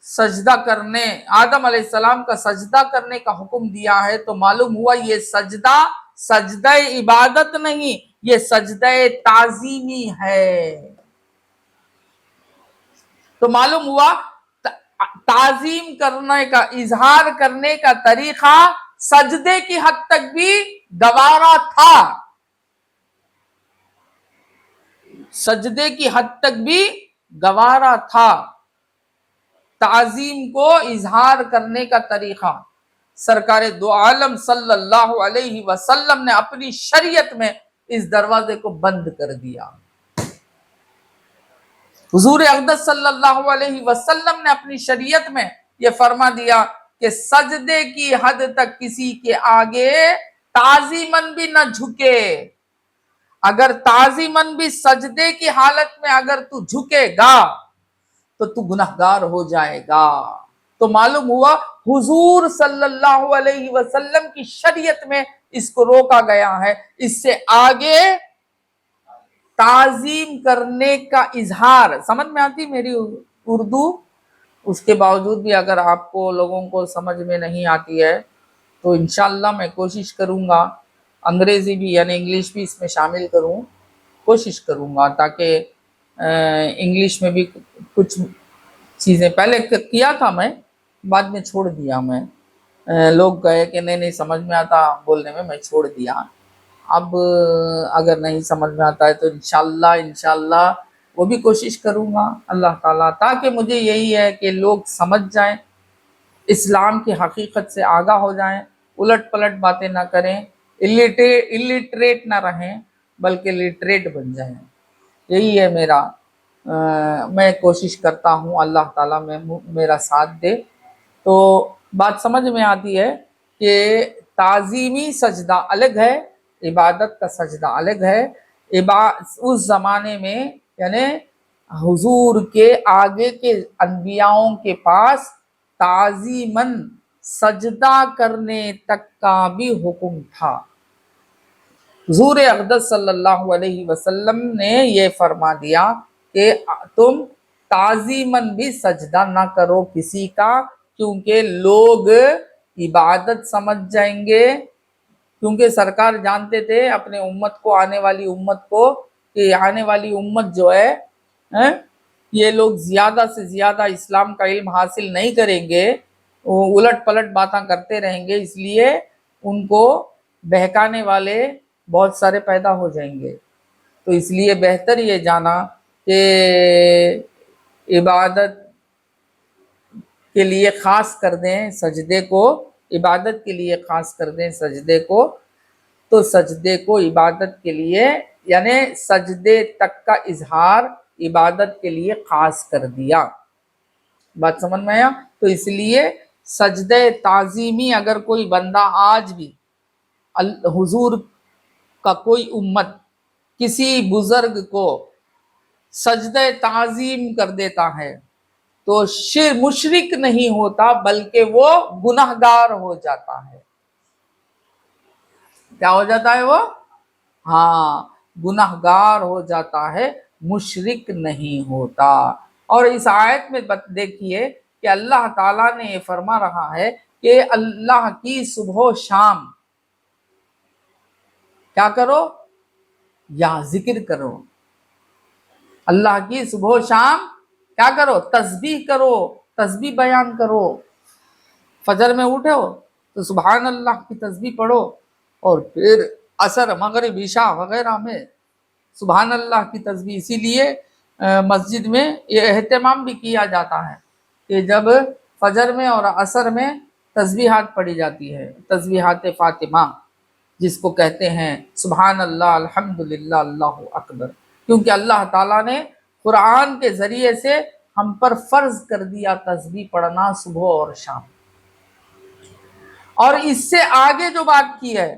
سجدہ کرنے، آدم علیہ السلام کا سجدہ کرنے کا حکم دیا ہے، تو معلوم ہوا یہ سجدہ سجدہ عبادت نہیں، یہ سجدہ تعظیمی ہے۔ تو معلوم ہوا تعظیم کرنے کا، اظہار کرنے کا طریقہ سجدے کی حد تک بھی گوارا تھا، سجدے کی حد تک بھی گوارا تھا۔ تعظیم کو اظہار کرنے کا طریقہ سرکار دو عالم صلی اللہ علیہ وسلم نے اپنی شریعت میں اس دروازے کو بند کر دیا۔ حضور اقدس صلی اللہ علیہ وسلم نے اپنی شریعت میں یہ فرما دیا کہ سجدے کی حد تک کسی کے آگے تعظیماً بھی نہ جھکے۔ اگر تعظیماً بھی سجدے کی حالت میں اگر تو جھکے گا تو تو گنہگار ہو جائے گا۔ تو معلوم ہوا حضور صلی اللہ علیہ وسلم کی شریعت میں اس کو روکا گیا ہے، اس سے آگے تعظیم کرنے کا اظہار۔ سمجھ میں آتی میری اردو؟ اس کے باوجود بھی اگر آپ کو لوگوں کو سمجھ میں نہیں آتی ہے تو انشاءاللہ میں کوشش کروں گا انگریزی بھی یعنی انگلش بھی اس میں شامل کروں، کوشش کروں گا تاکہ انگلش میں بھی کچھ چیزیں پہلے کیا تھا میں، بعد میں چھوڑ دیا میں، لوگ کہے کہ نہیں سمجھ میں آتا بولنے میں چھوڑ دیا۔ اب اگر نہیں سمجھ میں آتا ہے تو انشاءاللہ وہ بھی کوشش کروں گا اللہ تعالیٰ، تاکہ مجھے یہی ہے کہ لوگ سمجھ جائیں، اسلام کی حقیقت سے آگاہ ہو جائیں، الٹ پلٹ باتیں نہ کریں، الٹریٹ نہ رہیں بلکہ لٹریٹ بن جائیں۔ یہی ہے میرا، میں کوشش کرتا ہوں اللہ تعالیٰ میں میرا ساتھ دے۔ تو بات سمجھ میں آتی ہے کہ تعظیمی سجدہ الگ ہے، عبادت کا سجدہ الگ ہے۔ اس زمانے میں یعنی حضور کے آگے کے انبیاؤں کے پاس تعظیماً سجدہ کرنے تک کا بھی حکم تھا۔ حضور اقدس صلی اللہ علیہ وسلم نے یہ فرما دیا کہ تم تعظیماً بھی سجدہ نہ کرو کسی کا، کیونکہ لوگ عبادت سمجھ جائیں گے۔ کیونکہ سرکار جانتے تھے اپنے امت کو، آنے والی امت کو، کہ آنے والی امت جو ہے یہ لوگ زیادہ سے زیادہ اسلام کا علم حاصل نہیں کریں گے، وہ الٹ پلٹ باتیں کرتے رہیں گے، اس لیے ان کو بہکانے والے بہت سارے پیدا ہو جائیں گے۔ تو اس لیے بہتر یہ جانا کہ عبادت کے لیے خاص کر دیں سجدے کو، عبادت کے لیے خاص کر دیں سجدے کو۔ تو سجدے کو عبادت کے لیے یعنی سجدے تک کا اظہار عبادت کے لیے خاص کر دیا۔ بات سمجھ میں آیا؟ تو اس لیے سجدہ تعظیمی اگر کوئی بندہ آج بھی حضور کا کوئی امت کسی بزرگ کو سجدہ تعظیم کر دیتا ہے تو مشرک نہیں ہوتا بلکہ وہ گنہگار ہو جاتا ہے۔ کیا ہو جاتا ہے وہ؟ ہاں، گنہگار ہو جاتا ہے، مشرک نہیں ہوتا۔ اور اس آیت میں دیکھیے کہ اللہ تعالیٰ نے یہ فرما رہا ہے کہ اللہ کی صبح و شام کیا کرو؟ یا ذکر کرو۔ اللہ کی صبح و شام کیا کرو؟ تسبیح کرو، تسبیح بیان کرو۔ فجر میں اٹھے ہو تو سبحان اللہ کی تسبیح پڑھو، اور پھر عصر، مغرب، عشاء وغیرہ میں سبحان اللہ کی تسبیح۔ اسی لیے مسجد میں یہ اہتمام بھی کیا جاتا ہے کہ جب فجر میں اور عصر میں تسبیحات پڑھی جاتی ہے، تسبیحات فاطمہ جس کو کہتے ہیں، سبحان اللہ، الحمدللہ، اللہ اکبر، کیونکہ اللہ تعالیٰ نے قرآن کے ذریعے سے ہم پر فرض کر دیا تسبیح پڑھنا صبح اور شام۔ اور اس سے آگے جو بات کی ہے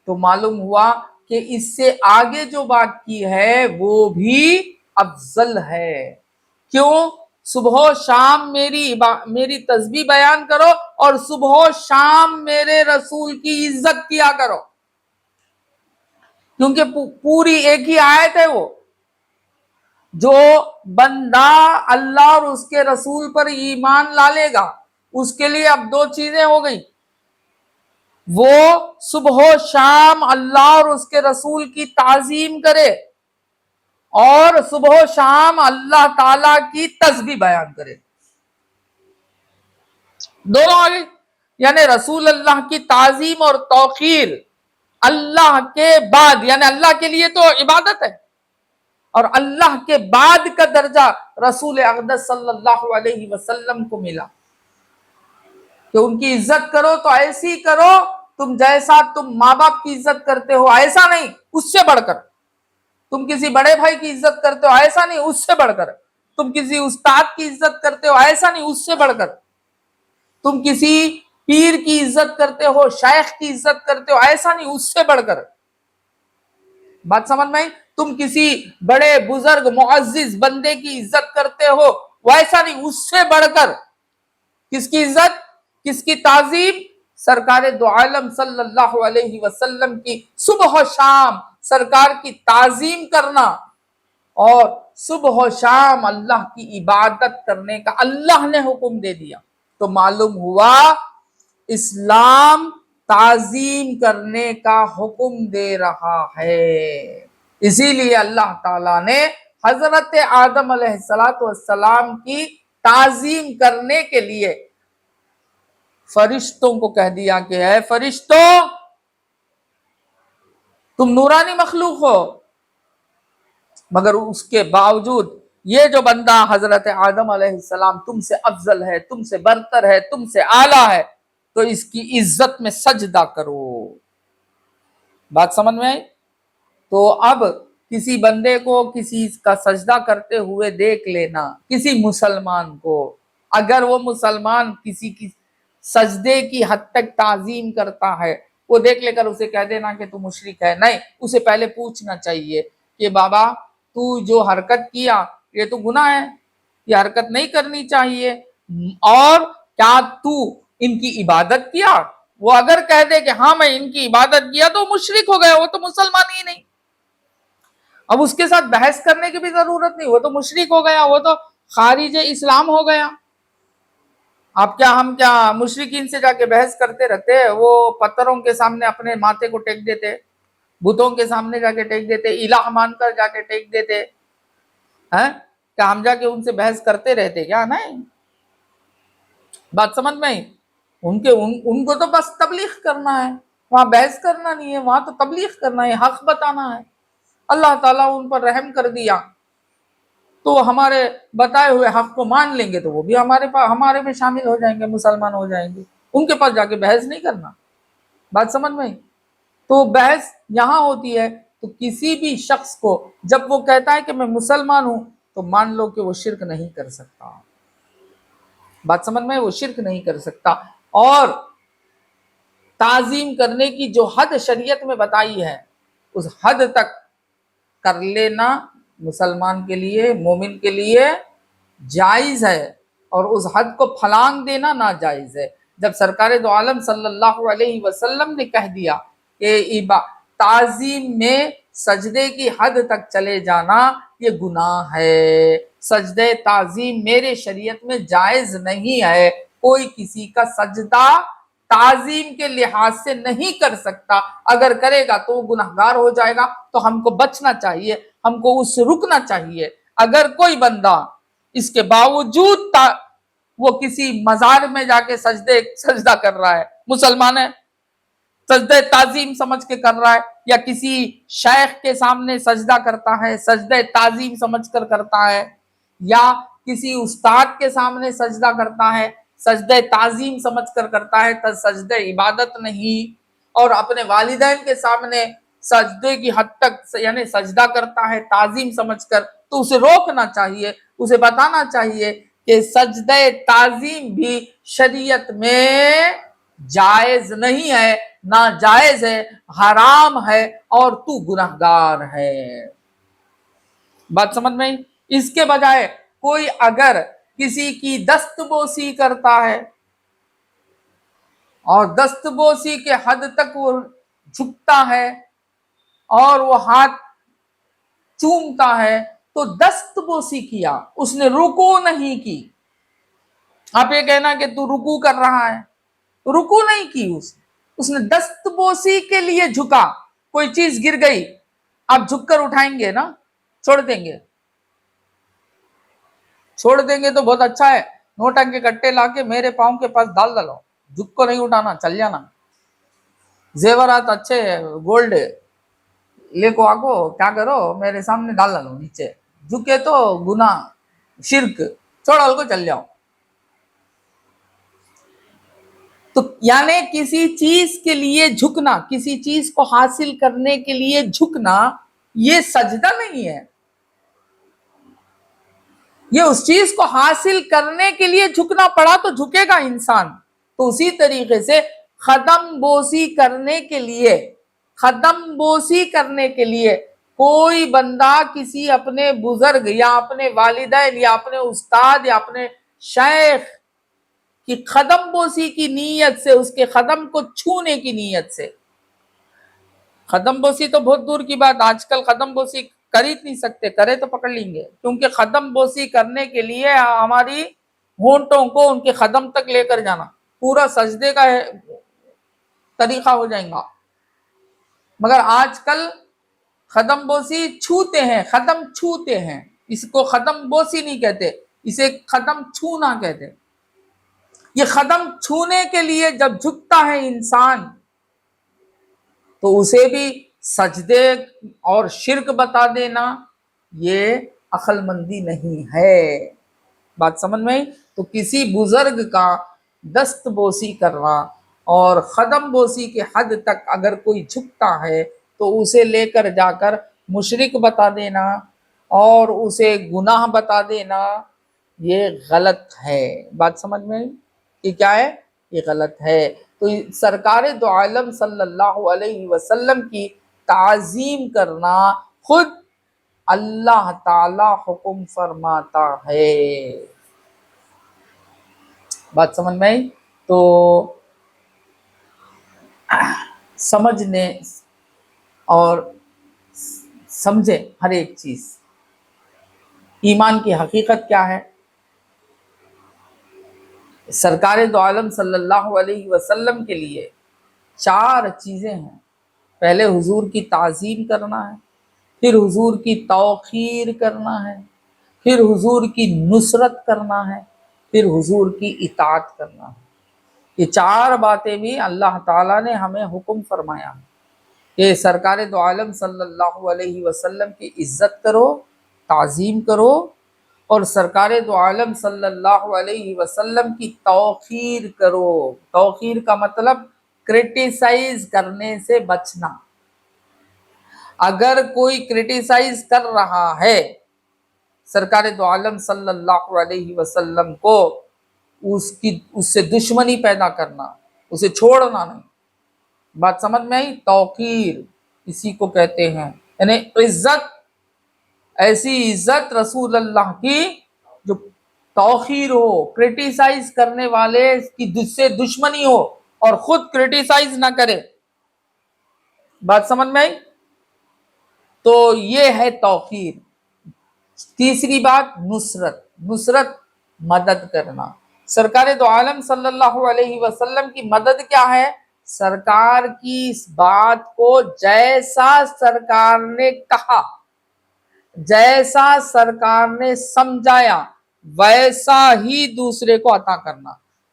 تو معلوم ہوا کہ اس سے آگے جو بات کی ہے وہ بھی افضل ہے۔ کیوں؟ صبح و شام میری تسبیح بیان کرو، اور صبح و شام میرے رسول کی عزت کیا کرو، کیونکہ پوری ایک ہی آیت ہے۔ وہ جو بندہ اللہ اور اس کے رسول پر ایمان لا لے گا اس کے لیے اب دو چیزیں ہو گئی، وہ صبح و شام اللہ اور اس کے رسول کی تعظیم کرے، اور صبح و شام اللہ تعالی کی تسبیح بیان کرے۔ دونوں آگے، یعنی رسول اللہ کی تعظیم اور توقیر اللہ کے بعد، یعنی اللہ کے لیے تو عبادت ہے، اور اللہ کے بعد کا درجہ رسول اقدس صلی اللہ علیہ وسلم کو ملا کہ ان کی عزت کرو تو ایسی کرو تم جیسا تم ماں باپ کی عزت کرتے ہو، ایسا نہیں، اس سے بڑھ کر۔ تم کسی بڑے بھائی کی عزت کرتے ہو، ایسا نہیں، اس سے بڑھ کر۔ تم کسی استاد کی عزت کرتے ہو، ایسا نہیں، اس سے بڑھ کر۔ تم کسی پیر کی عزت کرتے ہو، شیخ کی عزت کرتے ہو، ایسا نہیں، اس سے بڑھ کر۔ بات سمجھ میں؟ تم کسی بڑے بزرگ معزز بندے کی عزت کرتے ہو، ویسا نہیں، اس سے بڑھ کر۔ کس کی عزت، کس کی تعظیم؟ سرکار دو عالم صلی اللہ علیہ وسلم کی صبح و شام سرکار کی تعظیم کرنا، اور صبح و شام اللہ کی عبادت کرنے کا اللہ نے حکم دے دیا۔ تو معلوم ہوا اسلام تعظیم کرنے کا حکم دے رہا ہے۔ اسی لیے اللہ تعالیٰ نے حضرت آدم علیہ السلام کی تعظیم کرنے کے لیے فرشتوں کو کہہ دیا کہ اے فرشتوں، تم نورانی مخلوق ہو، مگر اس کے باوجود یہ جو بندہ حضرت آدم علیہ السلام تم سے افضل ہے، تم سے برتر ہے، تم سے اعلیٰ ہے، تو اس کی عزت میں سجدہ کرو۔ بات سمجھ میں آئی؟ تو اب کسی بندے کو کسی کا سجدہ کرتے ہوئے دیکھ لینا، کسی مسلمان کو، اگر وہ مسلمان کسی کی سجدے کی حد تک تعظیم کرتا ہے، وہ دیکھ لے کر اسے کہہ دینا کہ تو مشرک ہے، نہیں، اسے پہلے پوچھنا چاہیے کہ بابا تو جو حرکت کیا یہ تو گناہ ہے، یہ حرکت نہیں کرنی چاہیے، اور کیا تو ان کی عبادت کیا؟ وہ اگر کہہ دے کہ ہاں میں ان کی عبادت کیا تو مشرک ہو گیا، وہ تو مسلمان ہی نہیں۔ اب اس کے ساتھ بحث کرنے کی بھی ضرورت نہیں، وہ تو مشرک ہو گیا، وہ تو خارج اسلام ہو گیا۔ اب کیا ہم کیا مشرکین سے جا کے بحث کرتے رہتے؟ وہ پتھروں کے سامنے اپنے ماتھے کو ٹیک دیتے، بتوں کے سامنے جا کے ٹیک دیتے، الہ مان کر جا کے ٹیک دیتے ہیں، کیا ہم جا کے ان سے بحث کرتے رہتے کیا؟ نہیں۔ بات سمجھ میں؟ ان کو تو بس تبلیغ کرنا ہے، وہاں بحث کرنا نہیں ہے، وہاں تو تبلیغ کرنا ہے، حق بتانا ہے۔ اللہ تعالیٰ ان پر رحم کر دیا تو ہمارے بتائے ہوئے حق کو مان لیں گے تو وہ بھی ہمارے میں شامل ہو جائیں گے، مسلمان ہو جائیں گے۔ ان کے پاس جا کے بحث نہیں کرنا۔ بات سمجھ میں؟ تو بحث یہاں ہوتی ہے، تو کسی بھی شخص کو جب وہ کہتا ہے کہ میں مسلمان ہوں تو مان لو کہ وہ شرک نہیں کر سکتا۔ بات سمجھ میں؟ وہ شرک نہیں کر سکتا۔ اور تعظیم کرنے کی جو حد شریعت میں بتائی ہے اس حد تک کر لینا مسلمان کے لیے، مومن کے لیے جائز ہے، اور اس حد کو پھلانگ دینا ناجائز ہے۔ جب سرکار دو عالم صلی اللہ علیہ وسلم نے کہہ دیا کہ تعظیم میں سجدے کی حد تک چلے جانا یہ گناہ ہے، سجدے تعظیم میرے شریعت میں جائز نہیں ہے، کوئی کسی کا سجدہ تعظیم کے لحاظ سے نہیں کر سکتا، اگر کرے گا تو وہ گناہگار ہو جائے گا، تو ہم کو بچنا چاہیے، ہم کو اس سے رکنا چاہیے۔ اگر کوئی بندہ اس کے باوجود وہ کسی مزار میں جا کے سجدہ کر رہا ہے، مسلمان ہے، سجدہ تعظیم سمجھ کے کر رہا ہے، یا کسی شیخ کے سامنے سجدہ کرتا ہے، سجدہ تعظیم سمجھ کر کرتا ہے، یا کسی استاد کے سامنے سجدہ کرتا ہے، سجدہ تعظیم سمجھ کر کرتا ہے، تو سجدہ عبادت نہیں۔ اور اپنے والدین کے سامنے سجدے کی حد تک یعنی سجدہ کرتا ہے تعظیم سمجھ کر، تو اسے روکنا چاہیے، اسے بتانا چاہیے کہ سجدہ تعظیم بھی شریعت میں جائز نہیں ہے، ناجائز ہے، حرام ہے، اور تو گناہگار ہے۔ بات سمجھ میں؟ اس کے بجائے کوئی اگر کسی کی دست بوسی کرتا ہے اور دست بوسی کے حد تک وہ جھکتا ہے اور وہ ہاتھ چومتا ہے، تو دست بوسی کیا، اس نے رکوع نہیں کی۔ آپ یہ کہنا کہ تو رکوع کر رہا ہے، رکوع نہیں کی، اس نے دست بوسی کے لیے جھکا۔ کوئی چیز گر گئی، آپ جھک کر اٹھائیں گے نا؟ چھوڑ دیں گے؟ چھوڑ دیں گے تو بہت اچھا ہے، نوٹنگ کے کٹے لا کے میرے پاؤں کے پاس ڈال ڈالو، جھک کو نہیں اٹھانا، چل جانا۔ زیورات اچھے گولڈ لے کو آگو، کیا کرو، میرے سامنے ڈال ڈالو نیچے، جھکے تو گناہ، شرک، چھوڑ کو چل جاؤ۔ تو یعنی کسی چیز کے لیے جھکنا، کسی چیز کو حاصل کرنے کے لیے جھکنا، یہ سجدہ نہیں ہے، یہ اس چیز کو حاصل کرنے کے لیے جھکنا پڑا تو جھکے گا انسان۔ تو اسی طریقے سے قدم بوسی کرنے کے لیے کوئی بندہ کسی اپنے بزرگ یا اپنے والدین یا اپنے استاد یا اپنے شیخ کی قدم بوسی کی نیت سے، اس کے قدم کو چھونے کی نیت سے، قدم بوسی تو بہت دور کی بات، آج کل قدم بوسی کر ہی نہیں سکتے، کرے تو پکڑ لیں گے، کیونکہ قدم بوسی کرنے کے لیے ہماری ہونٹوں کو ان کے قدم تک لے کر جانا پورا سجدے کا طریقہ ہو جائے گا۔ مگر آج کل قدم بوسی چھوتے ہیں، قدم چھوتے ہیں، اس کو قدم بوسی نہیں کہتے، اسے قدم چھونا کہتے۔ یہ قدم چھونے کے لیے جب جھکتا ہے انسان تو اسے بھی سجدے اور شرک بتا دینا یہ عقل مندی نہیں ہے۔ بات سمجھ میں آئی؟ تو کسی بزرگ کا دست بوسی کرنا اور قدم بوسی کے حد تک اگر کوئی جھکتا ہے تو اسے لے کر جا کر مشرک بتا دینا اور اسے گناہ بتا دینا یہ غلط ہے۔ بات سمجھ میں آئی؟ یہ کیا ہے؟ یہ غلط ہے۔ تو سرکار دو عالم صلی اللہ علیہ وسلم کی تعظیم کرنا خود اللہ تعالی حکم فرماتا ہے۔ بات سمجھ میں آئی؟ تو سمجھنے اور سمجھے ہر ایک چیز۔ ایمان کی حقیقت کیا ہے؟ سرکار دو عالم صلی اللہ علیہ وسلم کے لیے 4 چیزیں ہیں۔ پہلے حضور کی تعظیم کرنا ہے، پھر حضور کی توقیر کرنا ہے، پھر حضور کی نصرت کرنا ہے، پھر حضور کی اطاعت کرنا ہے۔ یہ 4 باتیں بھی اللہ تعالیٰ نے ہمیں حکم فرمایا ہے کہ سرکار دو عالم صلی اللہ علیہ وسلم کی عزت کرو، تعظیم کرو، اور سرکار دو عالم صلی اللہ علیہ وسلم کی توقیر کرو۔ توقیر کا مطلب کرٹیسائز کرنے سے بچنا۔ اگر کوئی کرٹیسائز کر رہا ہے سرکار دو عالم صلی اللہ علیہ وسلم کو، اس سے دشمنی پیدا کرنا، اسے چھوڑنا نہیں۔ بات سمجھ میں آئی؟ توقیر اسی کو کہتے ہیں، یعنی عزت، ایسی عزت رسول اللہ کی جو توقیر ہو، کرٹیسائز کرنے والے کی سے دشمنی ہو اور خود کرٹیسائز نہ کرے۔ بات سمجھ میں آئی؟ تو یہ ہے توقیر۔ تیسری بات نصرت، نصرت مدد کرنا۔ سرکار دو عالم صلی اللہ علیہ وسلم کی مدد کیا ہے؟ سرکار کی اس بات کو جیسا سرکار نے کہا، جیسا سرکار نے سمجھایا ویسا ہی دوسرے کو عطا کرنا،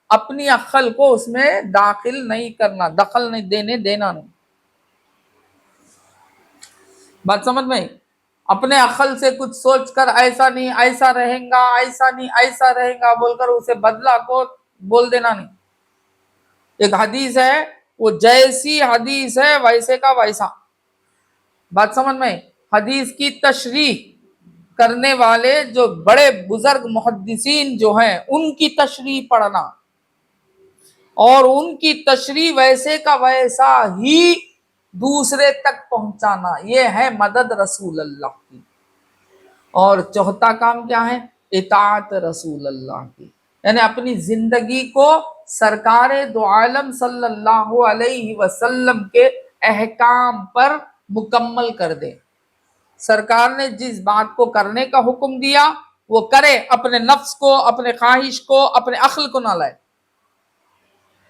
اپنی عقل کو اس میں داخل نہیں کرنا، دخل نہیں دینا نہیں۔ بات سمجھ میں؟ اپنے عقل سے کچھ سوچ کر ایسا نہیں ایسا رہیں گا، ایسا نہیں ایسا رہیں گا بول کر اسے بدلا کو بول دینا نہیں۔ ایک حدیث ہے، وہ جیسی حدیث ہے ویسے کا ویسا۔ بات سمجھ میں؟ حدیث کی تشریح کرنے والے جو بڑے بزرگ محدثین جو ہیں ان کی تشریح پڑھنا اور ان کی تشریح ویسے کا ویسا ہی دوسرے تک پہنچانا، یہ ہے مدد رسول اللہ کی۔ اور چوتھا کام کیا ہے؟ اطاعت رسول اللہ کی، یعنی اپنی زندگی کو سرکار دو عالم صلی اللہ علیہ وسلم کے احکام پر مکمل کر دے۔ سرکار نے جس بات کو کرنے کا حکم دیا وہ کرے، اپنے نفس کو، اپنے خواہش کو، اپنے عقل کو نہ لائے۔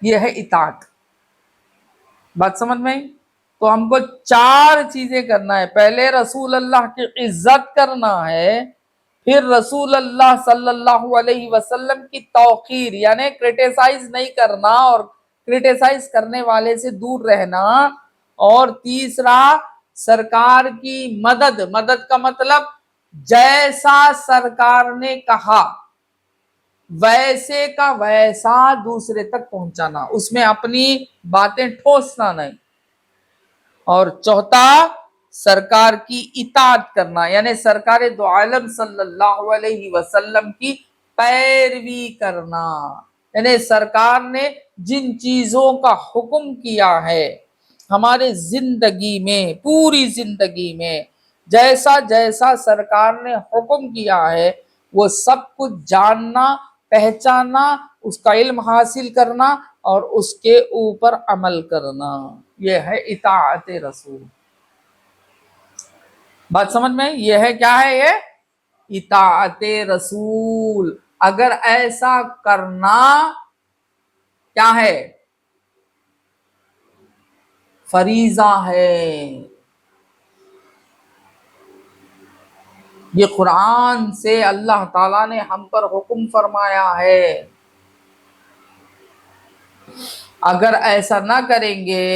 یہ ہے اطاعت۔ بات سمجھ میں؟ تو ہم کو 4 چیزیں کرنا ہے۔ پہلے رسول اللہ کی عزت کرنا ہے، پھر رسول اللہ صلی اللہ علیہ وسلم کی توقیر یعنی کرٹیسائز نہیں کرنا اور کرٹیسائز کرنے والے سے دور رہنا، اور تیسرا سرکار کی مدد۔ مدد کا مطلب جیسا سرکار نے کہا ویسے کا ویسا دوسرے تک پہنچانا، اس میں اپنی باتیں ٹھوسنا نہیں۔ اور چوتھا سرکار کی اطاعت کرنا، یعنی سرکار دو عالم صلی اللہ علیہ وسلم کی پیروی کرنا، یعنی سرکار نے جن چیزوں کا حکم کیا ہے ہمارے زندگی میں، پوری زندگی میں جیسا جیسا سرکار نے حکم کیا ہے وہ سب کچھ جاننا، پہچاننا، اس کا علم حاصل کرنا اور اس کے اوپر عمل کرنا، یہ ہے اطاعت رسول۔ بات سمجھ میں؟ یہ ہے کیا ہے؟ یہ اطاعت رسول۔ اگر ایسا کرنا کیا ہے؟ فریضہ ہے۔ یہ قرآن سے اللہ تعالیٰ نے ہم پر حکم فرمایا ہے۔ اگر ایسا نہ کریں گے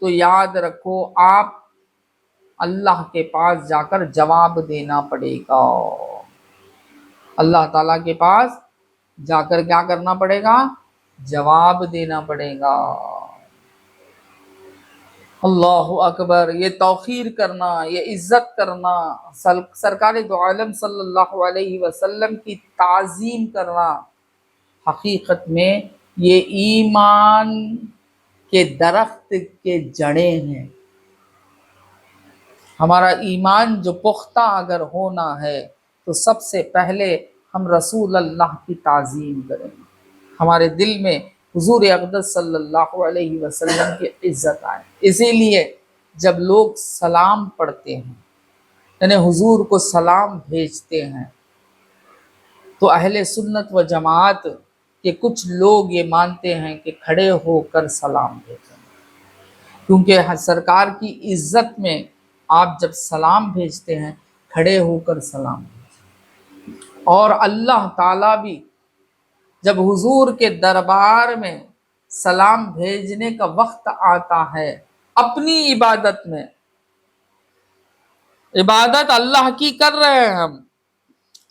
تو یاد رکھو آپ اللہ کے پاس جا کر جواب دینا پڑے گا۔ اللہ تعالیٰ کے پاس جا کر کیا کرنا پڑے گا؟ جواب دینا پڑے گا۔ اللہ اکبر! یہ توقیر کرنا، یہ عزت کرنا، سرکار دو عالم صلی اللہ علیہ وسلم کی تعظیم کرنا، حقیقت میں یہ ایمان کے درخت کے جڑیں ہیں۔ ہمارا ایمان جو پختہ اگر ہونا ہے تو سب سے پہلے ہم رسول اللہ کی تعظیم کریں، ہمارے دل میں حضور اقدس صلی اللہ علیہ وسلم کی عزت آئے۔ اسی لیے جب لوگ سلام پڑھتے ہیں، یعنی حضور کو سلام بھیجتے ہیں، تو اہل سنت و جماعت کے کچھ لوگ یہ مانتے ہیں کہ کھڑے ہو کر سلام بھیجیں، کیونکہ سرکار کی عزت میں آپ جب سلام بھیجتے ہیں کھڑے ہو کر سلام بھیجیں۔ اور اللہ تعالیٰ بھی جب حضور کے دربار میں سلام بھیجنے کا وقت آتا ہے، اپنی عبادت میں، عبادت اللہ کی کر رہے ہیں ہم،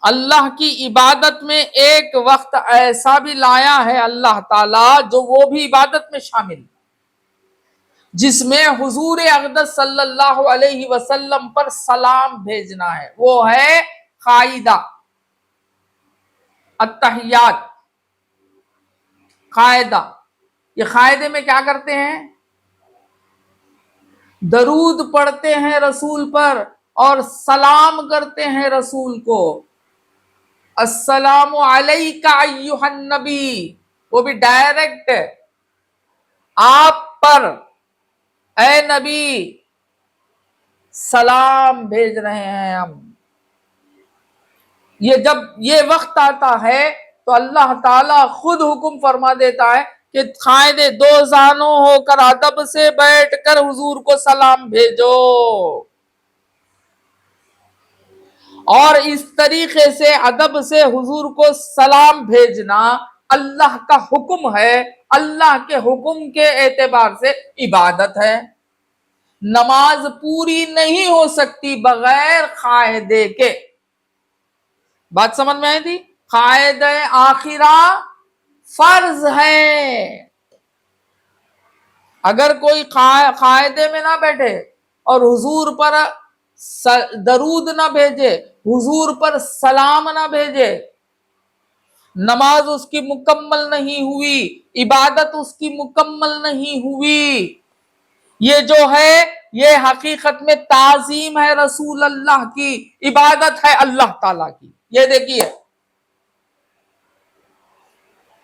اللہ کی عبادت میں ایک وقت ایسا بھی لایا ہے اللہ تعالیٰ جو وہ بھی عبادت میں شامل، جس میں حضور اقدس صلی اللہ علیہ وسلم پر سلام بھیجنا ہے، وہ ہے قاعدہ التحیات۔ قاعدہ، یہ قاعدے میں کیا کرتے ہیں؟ درود پڑھتے ہیں رسول پر اور سلام کرتے ہیں رسول کو۔ السلام علیکہ ایھا النبی، وہ بھی ڈائریکٹ آپ پر، اے نبی سلام بھیج رہے ہیں ہم۔ یہ جب یہ وقت آتا ہے تو اللہ تعالیٰ خود حکم فرما دیتا ہے کہ قائدے دو زانوں ہو کر ادب سے بیٹھ کر حضور کو سلام بھیجو۔ اور اس طریقے سے ادب سے حضور کو سلام بھیجنا اللہ کا حکم ہے، اللہ کے حکم کے اعتبار سے عبادت ہے۔ نماز پوری نہیں ہو سکتی بغیر قاعدے کے۔ بات سمجھ میں آئی تھی؟ قاعدہ آخرہ فرض ہے۔ اگر کوئی قاعدے میں نہ بیٹھے اور حضور پر درود نہ بھیجے، حضور پر سلام نہ بھیجے، نماز اس کی مکمل نہیں ہوئی، عبادت اس کی مکمل نہیں ہوئی۔ یہ جو ہے یہ حقیقت میں تعظیم ہے رسول اللہ کی، عبادت ہے اللہ تعالیٰ کی۔ یہ دیکھیے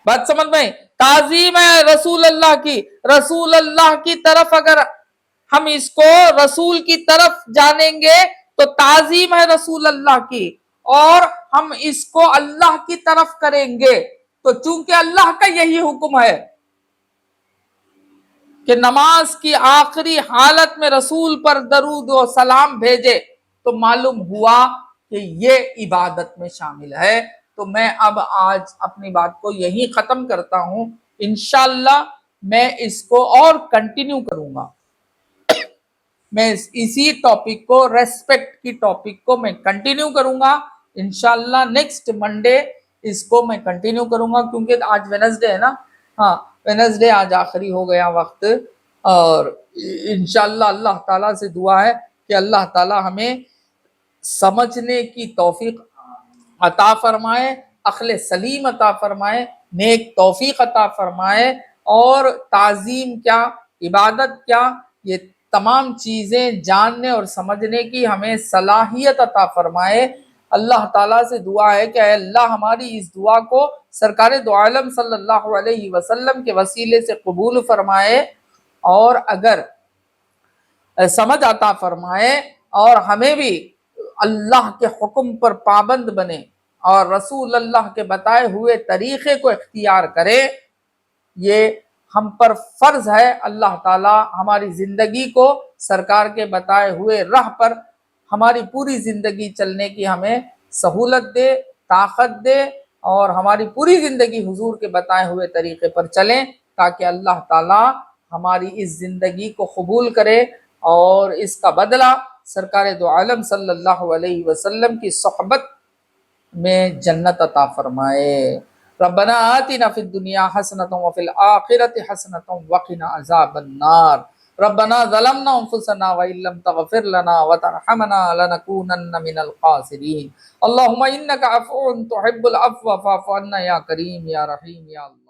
بات سمجھ میں، تعظیم ہے رسول اللہ کی۔ رسول اللہ کی طرف اگر ہم اس کو رسول کی طرف جانیں گے تو تعظیم ہے رسول اللہ کی، اور ہم اس کو اللہ کی طرف کریں گے تو چونکہ اللہ کا یہی حکم ہے کہ نماز کی آخری حالت میں رسول پر درود و سلام بھیجے، تو معلوم ہوا کہ یہ عبادت میں شامل ہے۔ تو میں اب آج اپنی بات کو یہی ختم کرتا ہوں، انشاءاللہ میں اس کو اور کنٹینیو کروں گا۔ میں اسی ٹاپک کو، ریسپیکٹ کی ٹاپک کو میں کنٹینیو کروں گا انشاءاللہ۔ نیکسٹ منڈے اس کو میں کنٹینیو کروں گا، کیونکہ آج وینسڈے ہے نا، ہاں وینسڈے آج آخری ہو گیا وقت، اور انشاءاللہ اللہ تعالیٰ سے دعا ہے کہ اللہ تعالیٰ ہمیں سمجھنے کی توفیق عطا فرمائے، عقل سلیم عطا فرمائے، نیک توفیق عطا فرمائے، اور تعظیم کیا، عبادت کیا، یہ تمام چیزیں جاننے اور سمجھنے کی ہمیں صلاحیت عطا فرمائے۔ اللہ تعالیٰ سے دعا ہے کہ اے اللہ ہماری اس دعا کو سرکار دو عالم صلی اللہ علیہ وسلم کے وسیلے سے قبول فرمائے، اور اگر سمجھ عطا فرمائے اور ہمیں بھی اللہ کے حکم پر پابند بنے اور رسول اللہ کے بتائے ہوئے طریقے کو اختیار کرے، یہ ہم پر فرض ہے۔ اللہ تعالی ہماری زندگی کو سرکار کے بتائے ہوئے راہ پر ہماری پوری زندگی چلنے کی ہمیں سہولت دے، طاقت دے، اور ہماری پوری زندگی حضور کے بتائے ہوئے طریقے پر چلیں، تاکہ اللہ تعالی ہماری اس زندگی کو قبول کرے اور اس کا بدلہ سرکار دو عالم صلی اللہ علیہ وسلم کی صحبت میں جنت عطا فرمائے۔ ربنا آتنا فی الدنیا حسنۃ وفی الآخرۃ حسنۃ وقنا عذاب النار۔ ربنا ظلمنا انفسنا وان لم تغفر لنا وترحمنا لنكونن من الخاسرین۔ اللهم انک عفو تحب العفو فاعف عنا یا کریم یا رحیم یا اللہ۔